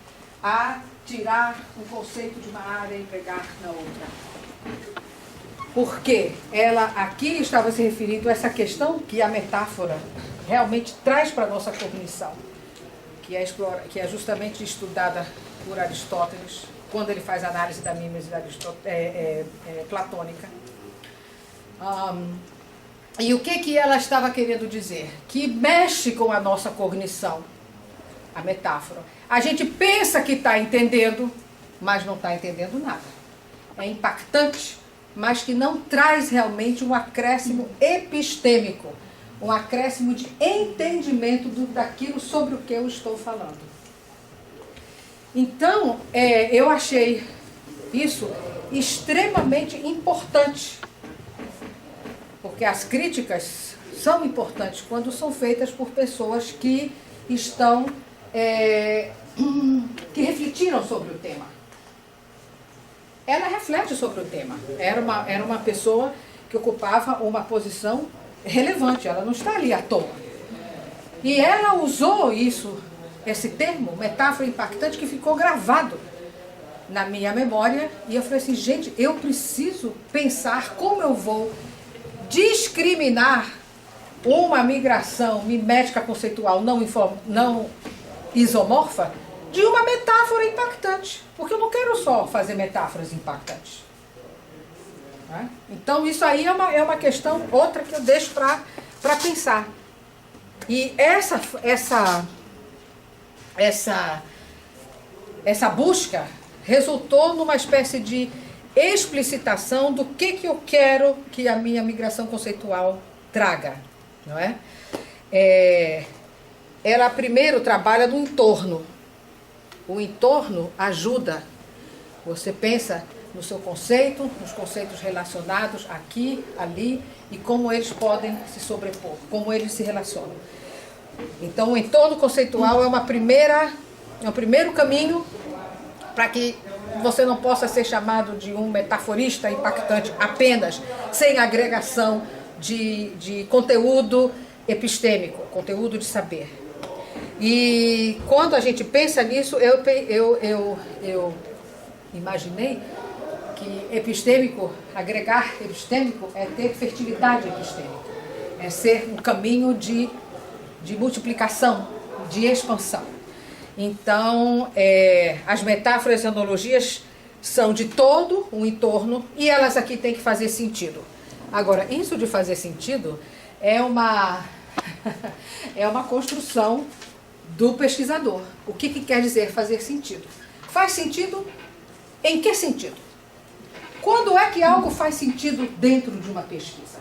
a tirar um conceito de uma área e pegar na outra. Porque ela aqui estava se referindo a essa questão que a metáfora realmente traz para a nossa cognição, que é justamente estudada por Aristóteles, quando ele faz análise da mímese platônica. E o que ela estava querendo dizer? Que mexe com a nossa cognição, a metáfora. A gente pensa que está entendendo, mas não está entendendo nada. É impactante, mas que não traz realmente um acréscimo epistêmico, um acréscimo de entendimento daquilo sobre o que eu estou falando. Então, eu achei isso extremamente importante, porque as críticas são importantes quando são feitas por pessoas que estão, que refletiram sobre o tema. Ela reflete sobre o tema. Era uma pessoa que ocupava uma posição relevante, ela não está ali à toa. E ela usou esse termo, metáfora impactante, que ficou gravado na minha memória, e eu falei assim, gente, eu preciso pensar como eu vou discriminar uma migração mimética conceitual não isomorfa de uma metáfora impactante, porque eu não quero só fazer metáforas impactantes. Então isso aí é uma questão, outra que eu deixo para pensar. E essa busca resultou numa espécie de explicitação do que eu quero que a minha migração conceitual traga, não é? Ela primeiro trabalha no entorno. O entorno ajuda. Você pensa no seu conceito, nos conceitos relacionados aqui, ali, e como eles podem se sobrepor, como eles se relacionam. Então, o entorno conceitual é uma primeira É o primeiro caminho para que você não possa ser chamado de um metaforista impactante apenas, sem agregação de conteúdo epistêmico, conteúdo de saber. E quando a gente pensa nisso, eu imaginei que epistêmico, agregar epistêmico é ter fertilidade epistêmica, é ser um caminho de multiplicação, de expansão. Então, as metáforas e analogias são de todo um entorno e elas aqui têm que fazer sentido. Agora, isso de fazer sentido é uma construção do pesquisador. O que quer dizer fazer sentido? Faz sentido em que sentido? Quando é que algo faz sentido dentro de uma pesquisa?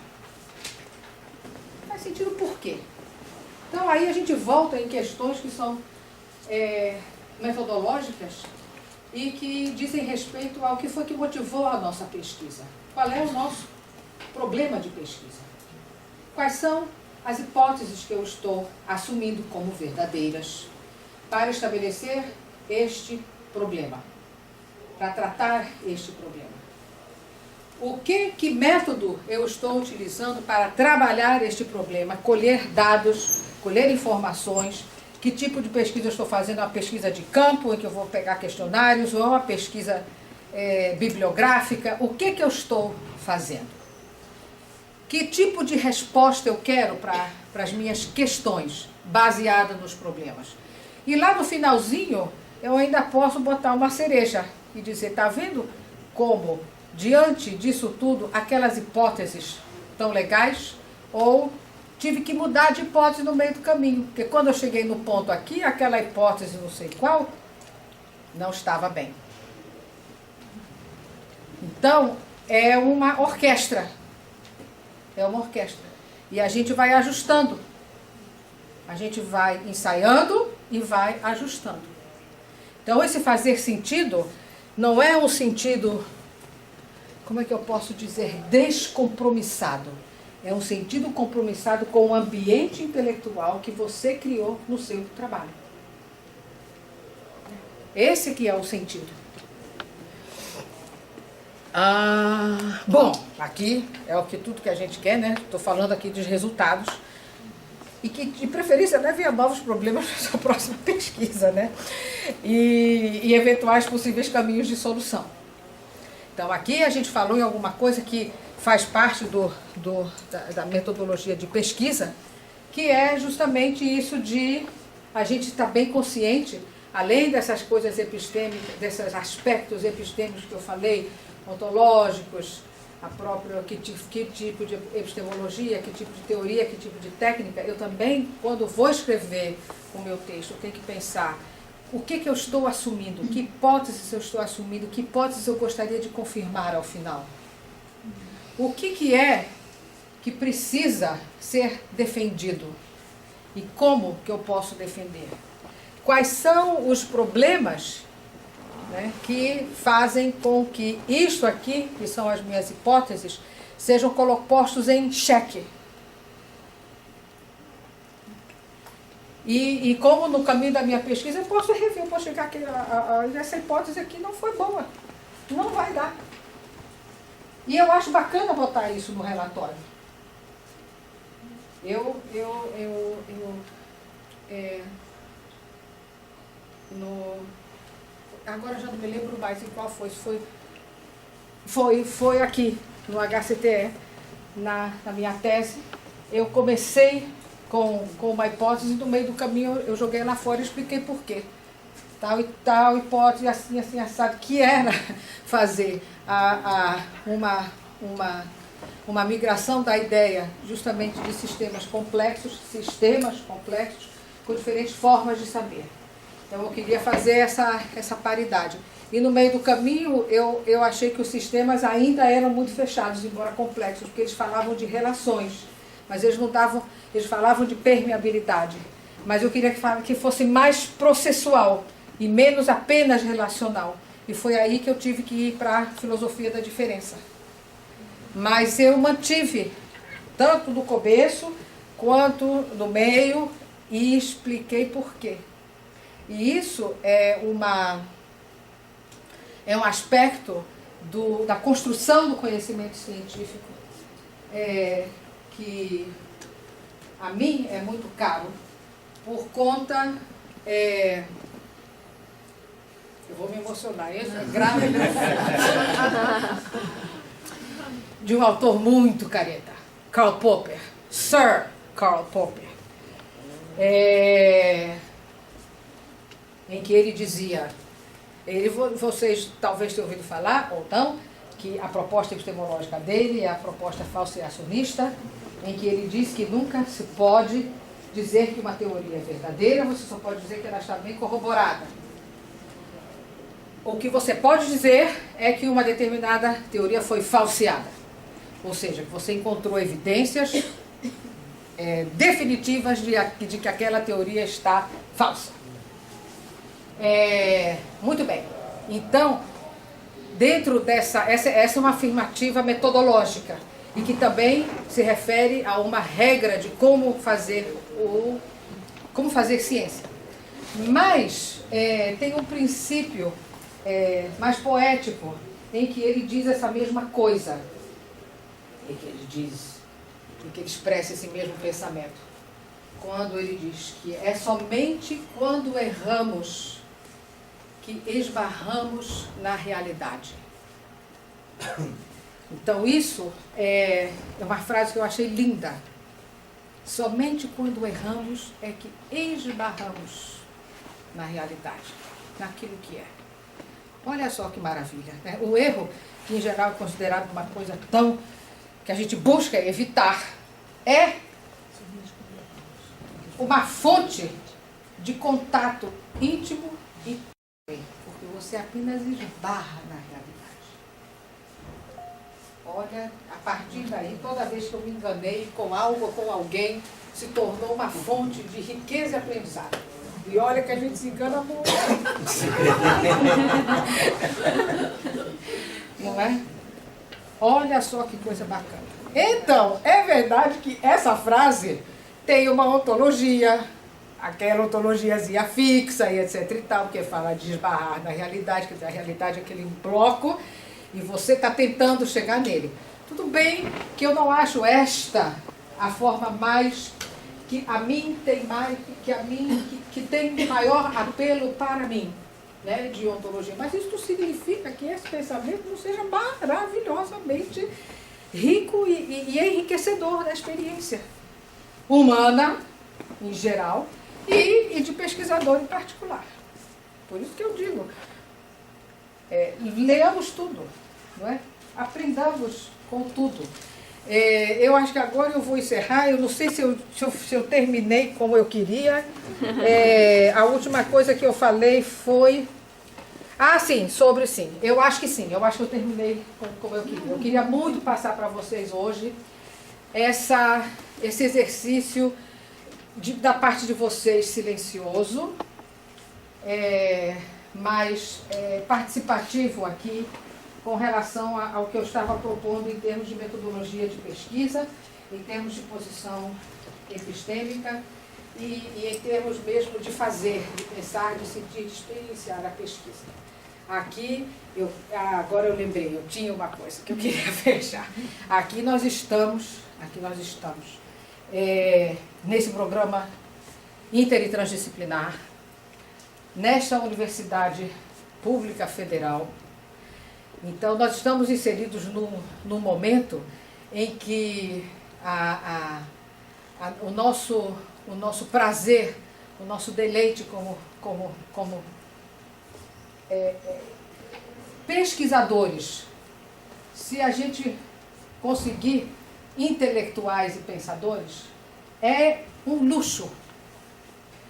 Faz sentido por quê? Então aí a gente volta em questões que são metodológicas e que dizem respeito ao que foi que motivou a nossa pesquisa. Qual é o nosso problema de pesquisa? Quais são as hipóteses que eu estou assumindo como verdadeiras para estabelecer este problema, para tratar este problema? Que método eu estou utilizando para trabalhar este problema, colher dados, colher informações? Que tipo de pesquisa eu estou fazendo? Uma pesquisa de campo, em que eu vou pegar questionários, ou uma pesquisa bibliográfica? O que eu estou fazendo? Que tipo de resposta eu quero para as minhas questões, baseada nos problemas? E lá no finalzinho, eu ainda posso botar uma cereja e dizer, tá vendo como, diante disso tudo, aquelas hipóteses tão legais, ou tive que mudar de hipótese no meio do caminho, porque quando eu cheguei no ponto aqui, aquela hipótese não sei qual, não estava bem. Então, é uma orquestra. É uma orquestra. E a gente vai ajustando. A gente vai ensaiando e vai ajustando. Então, esse fazer sentido não é um sentido, como é que eu posso dizer, descompromissado. É um sentido compromissado com o ambiente intelectual que você criou no seu trabalho. Esse que é o sentido. Bom, aqui é tudo que a gente quer, né? Estou falando aqui dos resultados. E que, de preferência, leve a novos problemas para a sua próxima pesquisa, né? E eventuais possíveis caminhos de solução. Então, aqui a gente falou em alguma coisa que faz parte da metodologia de pesquisa, que é justamente isso de a gente estar bem consciente, além dessas coisas epistêmicas, desses aspectos epistêmicos que eu falei, ontológicos, a própria que tipo de epistemologia, que tipo de teoria, que tipo de técnica. Eu também, quando vou escrever o meu texto, eu tenho que pensar o que eu estou assumindo, que hipóteses eu estou assumindo, que hipóteses eu gostaria de confirmar ao final. O que é que precisa ser defendido e como que eu posso defender? Quais são os problemas, né, que fazem com que isto aqui, que são as minhas hipóteses, sejam postos em xeque? E como no caminho da minha pesquisa eu posso rever, eu posso chegar aqui, essa hipótese aqui não foi boa, não vai dar. E eu acho bacana botar isso no relatório. Agora já não me lembro mais em qual foi. Foi aqui, no HCTE, na minha tese. Eu comecei com uma hipótese, no meio do caminho eu joguei lá fora e expliquei por quê. Tal e tal hipótese, assim, assim, assado, que era fazer uma migração da ideia justamente de sistemas complexos com diferentes formas de saber. Então eu queria fazer essa paridade. E no meio do caminho eu achei que os sistemas ainda eram muito fechados, embora complexos, porque eles falavam de relações, mas eles falavam de permeabilidade. Mas eu queria que fosse mais processual e menos apenas relacional. E foi aí que eu tive que ir para a filosofia da diferença. Mas eu mantive, tanto do começo quanto do meio, e expliquei por quê. E isso é um aspecto da construção do conhecimento científico que a mim é muito caro por conta... eu vou me emocionar, isso é grave. De um autor muito careta, Karl Popper, Sir Karl Popper, em que ele dizia, vocês talvez tenham ouvido falar, ou não, que a proposta epistemológica dele é a proposta falseacionista, em que ele diz que nunca se pode dizer que uma teoria é verdadeira, você só pode dizer que ela está bem corroborada. O que você pode dizer é que uma determinada teoria foi falseada. Ou seja, que você encontrou evidências definitivas de que aquela teoria está falsa. Muito bem. Então, dentro essa é uma afirmativa metodológica e que também se refere a uma regra de como fazer ciência. Mas tem um princípio mais poético em que ele diz essa mesma coisa, em que ele expressa esse mesmo pensamento, quando ele diz que é somente quando erramos que esbarramos na realidade. Então isso é uma frase que eu achei linda. Somente quando erramos é que esbarramos na realidade, naquilo que é. Olha só que maravilha, né? O erro, que em geral é considerado uma coisa que a gente busca evitar, é uma fonte de contato íntimo e porque você apenas esbarra na realidade. Olha, a partir daí, toda vez que eu me enganei com algo ou com alguém, se tornou uma fonte de riqueza e aprendizado. E olha que a gente se engana muito. Não é? Olha só que coisa bacana. Então, é verdade que essa frase tem uma ontologia, aquela ontologiazinha fixa e etc e tal, que fala de esbarrar na realidade, quer dizer, a realidade é aquele bloco e você está tentando chegar nele. Tudo bem que eu não acho esta a forma mais que a mim tem mais, que tem maior apelo para mim, né, de ontologia. Mas isso não significa que esse pensamento não seja maravilhosamente rico e enriquecedor da experiência humana, em geral, e de pesquisador em particular. Por isso que eu digo, leamos tudo, não é? Aprendamos com tudo. Eu acho que agora eu vou encerrar. Eu não sei se eu terminei como eu queria. A última coisa que eu falei foi... sim, sim. Eu acho que sim. Eu acho que eu terminei como eu queria. Eu queria muito passar para vocês hoje esse exercício da parte de vocês silencioso, mas participativo aqui, com relação ao que eu estava propondo em termos de metodologia de pesquisa, em termos de posição epistêmica e em termos mesmo de fazer, de pensar, de sentir, de experienciar a pesquisa. Aqui, agora eu lembrei, eu tinha uma coisa que eu queria fechar. Aqui nós estamos nesse programa inter e transdisciplinar, nesta Universidade Pública Federal. Então, nós estamos inseridos num momento em que o nosso prazer, o nosso deleite como pesquisadores, se a gente conseguir intelectuais e pensadores, é um luxo.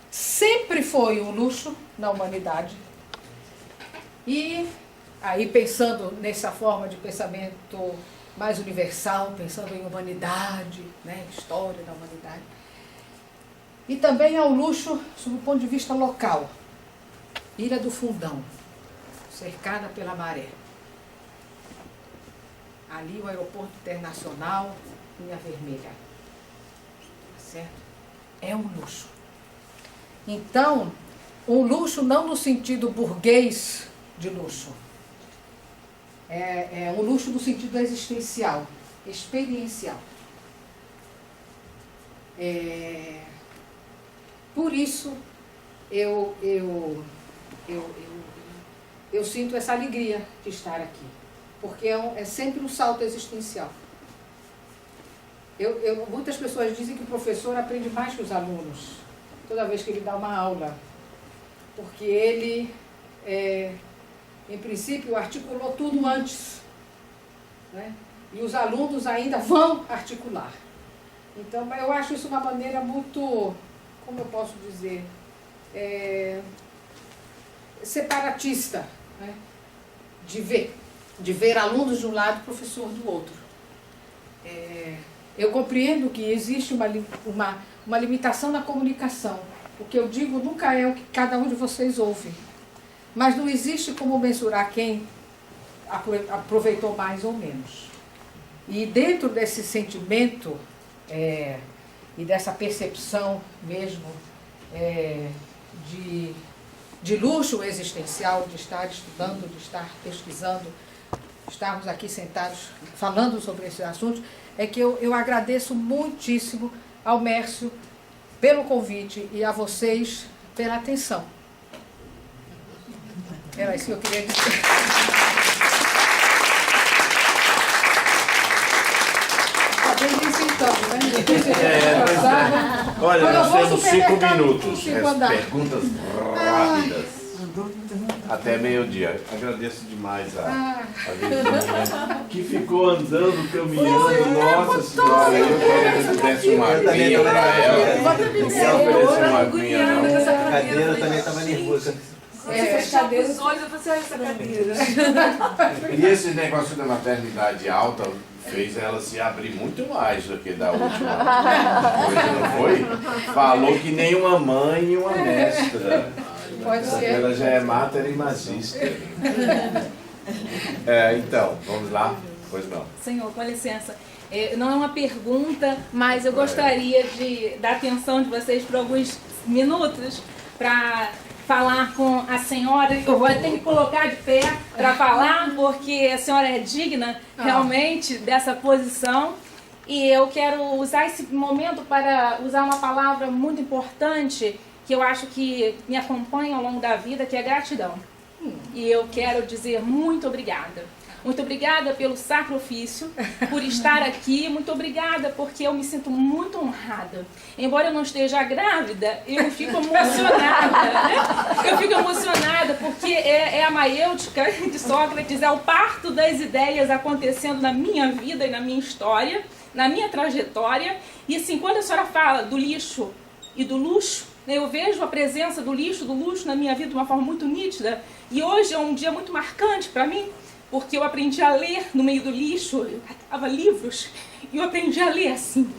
Sempre foi um luxo na humanidade. E aí, pensando nessa forma de pensamento mais universal, pensando em humanidade, né, história da humanidade, e também é um luxo sob o ponto de vista local. Ilha do Fundão, cercada pela maré. Ali o aeroporto internacional, Linha Vermelha. Tá certo? É um luxo. Então, Um luxo não no sentido burguês de luxo. É um luxo no sentido existencial, experiencial. Por isso, eu sinto essa alegria de estar aqui, porque é sempre um salto existencial. Muitas pessoas dizem que o professor aprende mais que os alunos, toda vez que ele dá uma aula, porque ele, em princípio, articulou tudo antes, né? E os alunos ainda vão articular. Então, eu acho isso uma maneira muito, como eu posso dizer, separatista, né? De ver alunos de um lado e professor do outro. Eu compreendo que existe uma limitação na comunicação. O que eu digo nunca é o que cada um de vocês ouve. Mas não existe como mensurar quem aproveitou mais ou menos. E dentro desse sentimento e dessa percepção mesmo de luxo existencial, de estar estudando, de estar pesquisando, estarmos aqui sentados falando sobre esses assuntos, é que eu agradeço muitíssimo ao Mércio pelo convite e a vocês pela atenção. Era isso que eu queria dizer. Olha, nós temos 5 minutos. Perguntas rápidas. Até meio-dia. Agradeço demais a Virgínia, que ficou andando, caminhando. Nossa Senhora, eu queria que desse uma aguinha para ela. Não quero oferecer uma aguinha, não. A cadeira também estava nervosa. Fechar os olhos, eu falei, essa cadeira. E esse negócio da maternidade alta fez ela se abrir muito mais do que da última coisa, não foi? Falou que nem uma mãe e uma mestra. Pode ser. Ela já é mater e magíster. Então, vamos lá? Pois não. Senhor, com licença. Não é uma pergunta, mas eu gostaria da atenção de vocês por alguns minutos para falar com a senhora. Eu vou ter que colocar de pé para falar, porque a senhora é digna realmente dessa posição. E eu quero usar esse momento para usar uma palavra muito importante que eu acho que me acompanha ao longo da vida, que é gratidão. E eu quero dizer muito obrigada. Muito obrigada pelo sacrifício, por estar aqui. Muito obrigada porque eu me sinto muito honrada. Embora eu não esteja grávida, eu fico emocionada. Né? Eu fico emocionada porque é a maiêutica de Sócrates, é o parto das ideias acontecendo na minha vida e na minha história, na minha trajetória. E assim, quando a senhora fala do lixo e do luxo, eu vejo a presença do luxo na minha vida de uma forma muito nítida. E hoje é um dia muito marcante para mim, porque eu aprendi a ler no meio do lixo, eu catava livros, e eu aprendi a ler assim.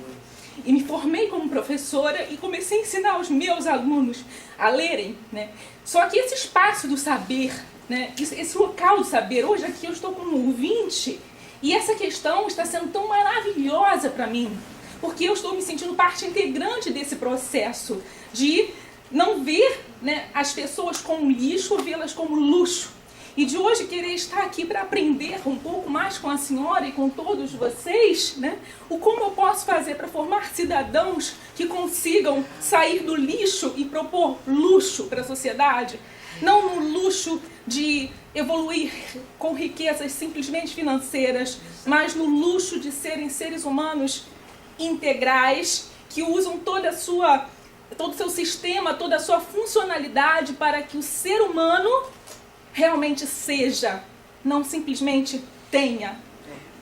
E me formei como professora e comecei a ensinar os meus alunos a lerem, né? Só que esse espaço do saber, né? Esse local do saber, hoje aqui eu estou como ouvinte, e essa questão está sendo tão maravilhosa para mim, porque eu estou me sentindo parte integrante desse processo de não ver, né, as pessoas como lixo, vê-las como luxo. E de hoje querer estar aqui para aprender um pouco mais com a senhora e com todos vocês, né, o como eu posso fazer para formar cidadãos que consigam sair do lixo e propor luxo para a sociedade. Não no luxo de evoluir com riquezas simplesmente financeiras, mas no luxo de serem seres humanos integrais, que usam todo o seu sistema, toda a sua funcionalidade para que o ser humano realmente seja, não simplesmente tenha.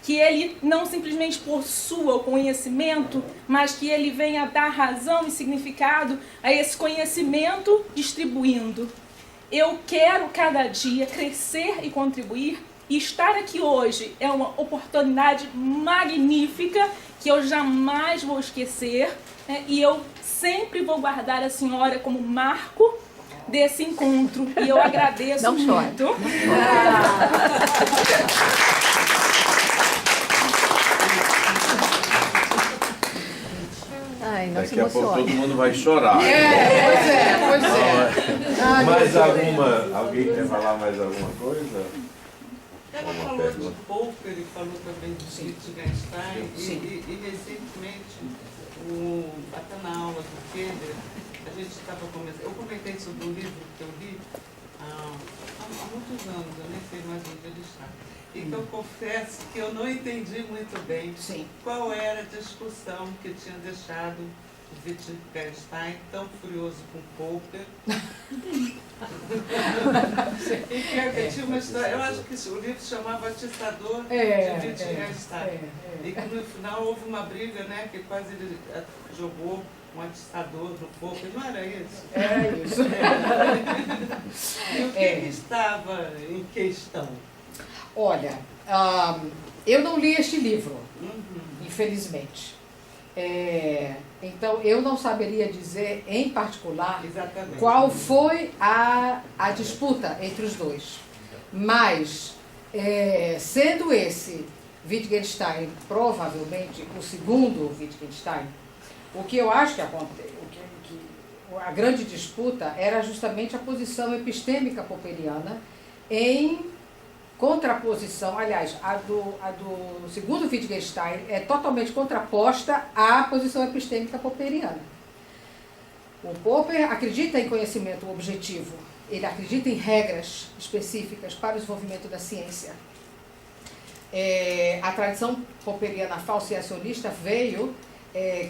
Que ele não simplesmente possua o conhecimento, mas que ele venha dar razão e significado a esse conhecimento distribuindo. Eu quero cada dia crescer e contribuir, e estar aqui hoje é uma oportunidade magnífica que eu jamais vou esquecer, né? E eu sempre vou guardar a senhora como marco desse encontro. E eu agradeço Não muito. chore. Ai, Wittgenstein, não se Daqui a pouco emocione. todo mundo vai chorar. Pois é. Ai, Mais meu alguma? Alguém quer falar mais alguma coisa? Ela Uma falou pergunta. de Popper e falou também de Wittgenstein e recentemente até na aula do Keller, a gente estava começando, eu comentei sobre um livro que eu li há muitos anos, eu nem sei mais onde ele está. E que eu confesso que eu não entendi muito bem qual era a discussão que tinha deixado o Wittgenstein tão furioso com Popper. E que tinha uma história, eu acho que o livro se chamava Atiçador de Wittgenstein. E que no final houve uma briga, né, que quase ele jogou um atiçador no Popper, não era isso? Era isso. E o que estava em questão? Olha, eu não li este livro, infelizmente. Então, eu não saberia dizer, em particular, Exatamente. qual foi a disputa entre os dois. Mas, sendo esse Wittgenstein provavelmente o segundo Wittgenstein, o que eu acho que acontece, a grande disputa era justamente a posição epistêmica popperiana em contraposição, aliás, a do segundo Wittgenstein é totalmente contraposta à posição epistêmica popperiana. O Popper acredita em conhecimento objetivo, ele acredita em regras específicas para o desenvolvimento da ciência. A tradição popperiana falseacionista veio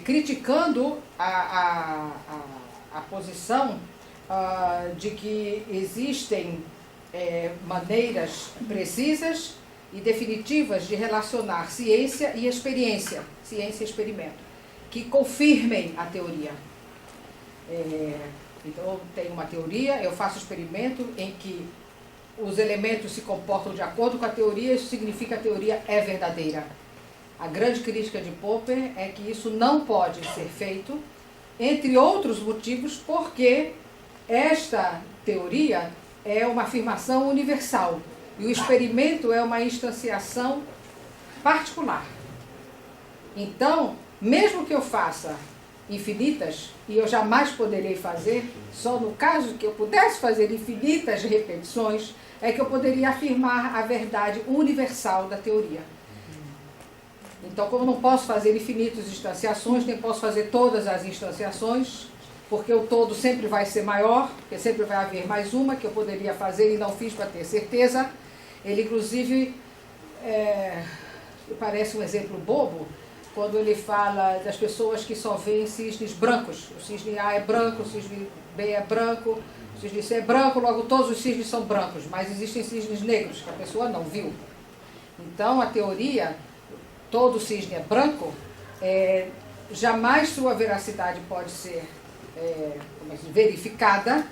criticando a posição de que existem maneiras precisas e definitivas de relacionar ciência e experiência, ciência e experimento, que confirmem a teoria. Então, eu tenho uma teoria, eu faço experimento em que os elementos se comportam de acordo com a teoria, isso significa que a teoria é verdadeira. A grande crítica de Popper é que isso não pode ser feito, entre outros motivos, porque esta teoria é uma afirmação universal e o experimento é uma instanciação particular. Então, mesmo que eu faça infinitas, e eu jamais poderei fazer, só no caso que eu pudesse fazer infinitas repetições, é que eu poderia afirmar a verdade universal da teoria. Então, como eu não posso fazer infinitas instanciações, nem posso fazer todas as instanciações, porque o todo sempre vai ser maior, porque sempre vai haver mais uma que eu poderia fazer e não fiz para ter certeza. Ele, inclusive, parece um exemplo bobo, quando ele fala das pessoas que só veem cisnes brancos. O cisne A é branco, o cisne B é branco, o cisne C é branco, logo todos os cisnes são brancos, mas existem cisnes negros que a pessoa não viu. Então, a teoria, todo cisne é branco, jamais sua veracidade pode ser verificada,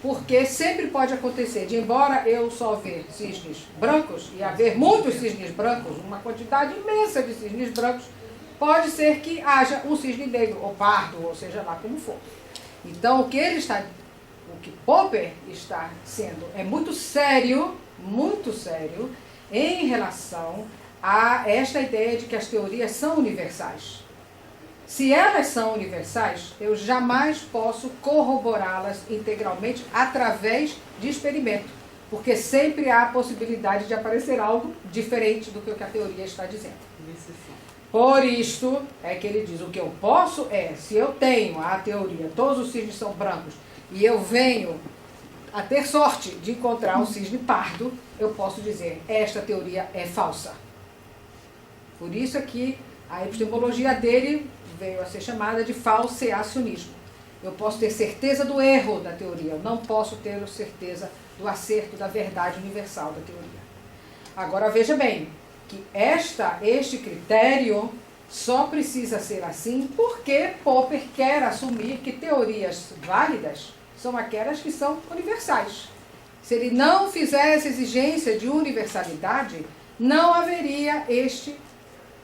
porque sempre pode acontecer de, embora eu só ver cisnes brancos e haver muitos cisnes brancos, uma quantidade imensa de cisnes brancos, pode ser que haja um cisne negro ou pardo, ou seja lá como for. Então, o que Popper está sendo é muito sério em relação a esta ideia de que as teorias são universais. Se elas são universais, eu jamais posso corroborá-las integralmente através de experimento, porque sempre há a possibilidade de aparecer algo diferente do que a teoria está dizendo. Por isto é que ele diz, o que eu posso se eu tenho a teoria, todos os cisnes são brancos, e eu venho a ter sorte de encontrar um cisne pardo, eu posso dizer, esta teoria é falsa. Por isso é que a epistemologia dele veio a ser chamada de falseacionismo. Eu posso ter certeza do erro da teoria, eu não posso ter certeza do acerto, da verdade universal da teoria. Agora veja bem, que este critério só precisa ser assim porque Popper quer assumir que teorias válidas são aquelas que são universais. Se ele não fizesse exigência de universalidade, não haveria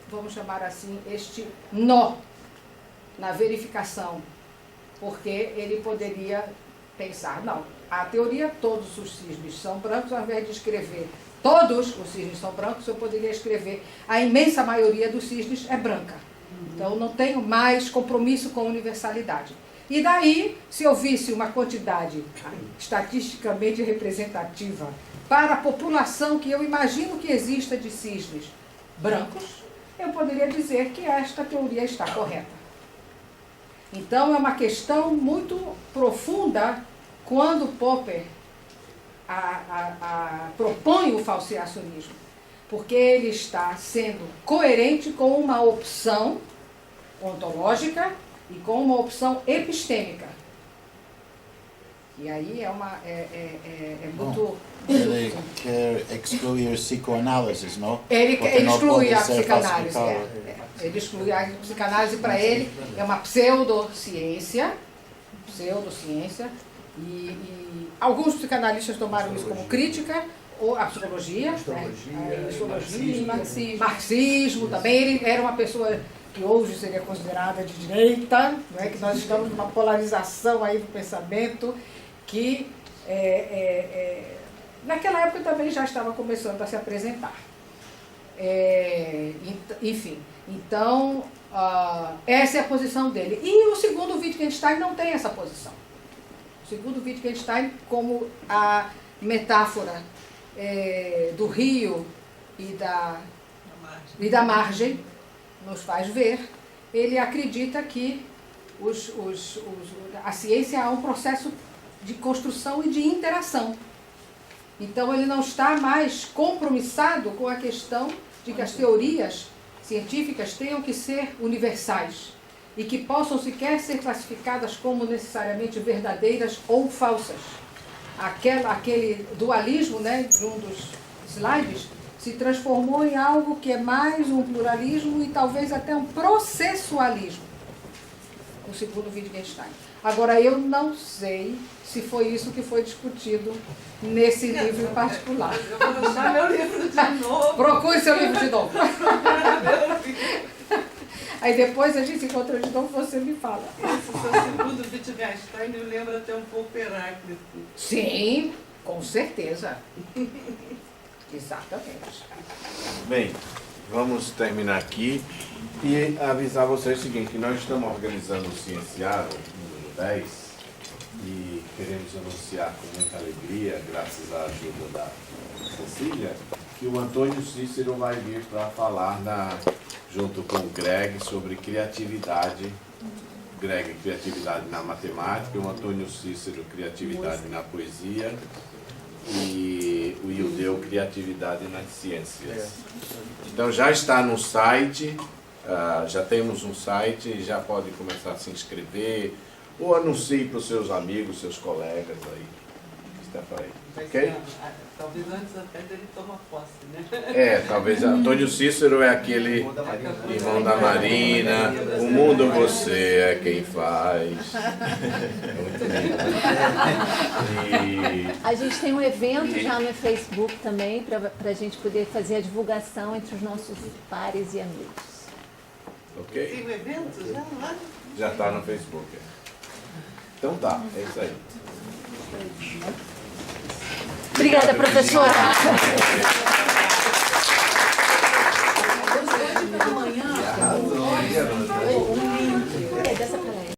vamos chamar assim, este nó na verificação, porque ele poderia pensar, não, a teoria todos os cisnes são brancos, ao invés de escrever todos os cisnes são brancos, eu poderia escrever a imensa maioria dos cisnes é branca. Então, não tenho mais compromisso com universalidade. E daí, se eu visse uma quantidade estatisticamente representativa para a população que eu imagino que exista de cisnes brancos, eu poderia dizer que esta teoria está correta. Então, é uma questão muito profunda quando Popper propõe o falseacionismo, porque ele está sendo coerente com uma opção ontológica e com uma opção epistêmica. E aí é muito... Ele quer excluir psicoanálise, não? Ele Porque não exclui pode a ser psicanálise. falsificado. Ele exclui a psicanálise, para ele é uma pseudociência, e alguns psicanalistas tomaram isso como crítica, ou a psicologia, marxismo também. Ele era uma pessoa que hoje seria considerada de direita, não é? Que nós estamos numa polarização aí do pensamento que naquela época também já estava começando a se apresentar. Enfim, então essa é a posição dele. E o segundo Wittgenstein não tem essa posição. O segundo Wittgenstein, como a metáfora do rio e da margem nos faz ver, ele acredita que a ciência é um processo de construção e de interação. Então, ele não está mais compromissado com a questão de que as teorias científicas tenham que ser universais e que possam sequer ser classificadas como necessariamente verdadeiras ou falsas. Aquele dualismo, né, de um dos slides, se transformou em algo que é mais um pluralismo e talvez até um processualismo, o segundo Wittgenstein. Agora, eu não sei se foi isso que foi discutido nesse livro em particular. Eu vou deixar meu livro de novo. Procure seu livro de novo. Aí depois a gente se encontra de novo, você me fala. Esse seu segundo Wittgenstein me lembra até um pouco Heráclito. Sim, com certeza. Exatamente. Bem, vamos terminar aqui e avisar vocês o seguinte, que nós estamos organizando o Cienciário número 10 e queremos anunciar com muita alegria, graças à ajuda da Cecília, que o Antônio Cícero vai vir para falar junto com o Greg sobre criatividade. Greg, criatividade na matemática, o Antônio Cícero, criatividade na poesia, e o Ildeu, criatividade nas ciências. Então já está no site, já temos um site, já pode começar a se inscrever, ou anuncie para os seus amigos, seus colegas aí, que está por aí. Ok? Talvez antes até dele tomar posse, né? Talvez. Antônio Cícero é aquele irmão da Marina, o mundo você é quem faz. Muito lindo. A gente tem um evento já no Facebook também, para a gente poder fazer a divulgação entre os nossos pares e amigos. Ok? Tem um evento já lá? Já está no Facebook. Então tá, é isso aí. Obrigada, professora. Hoje pela manhã...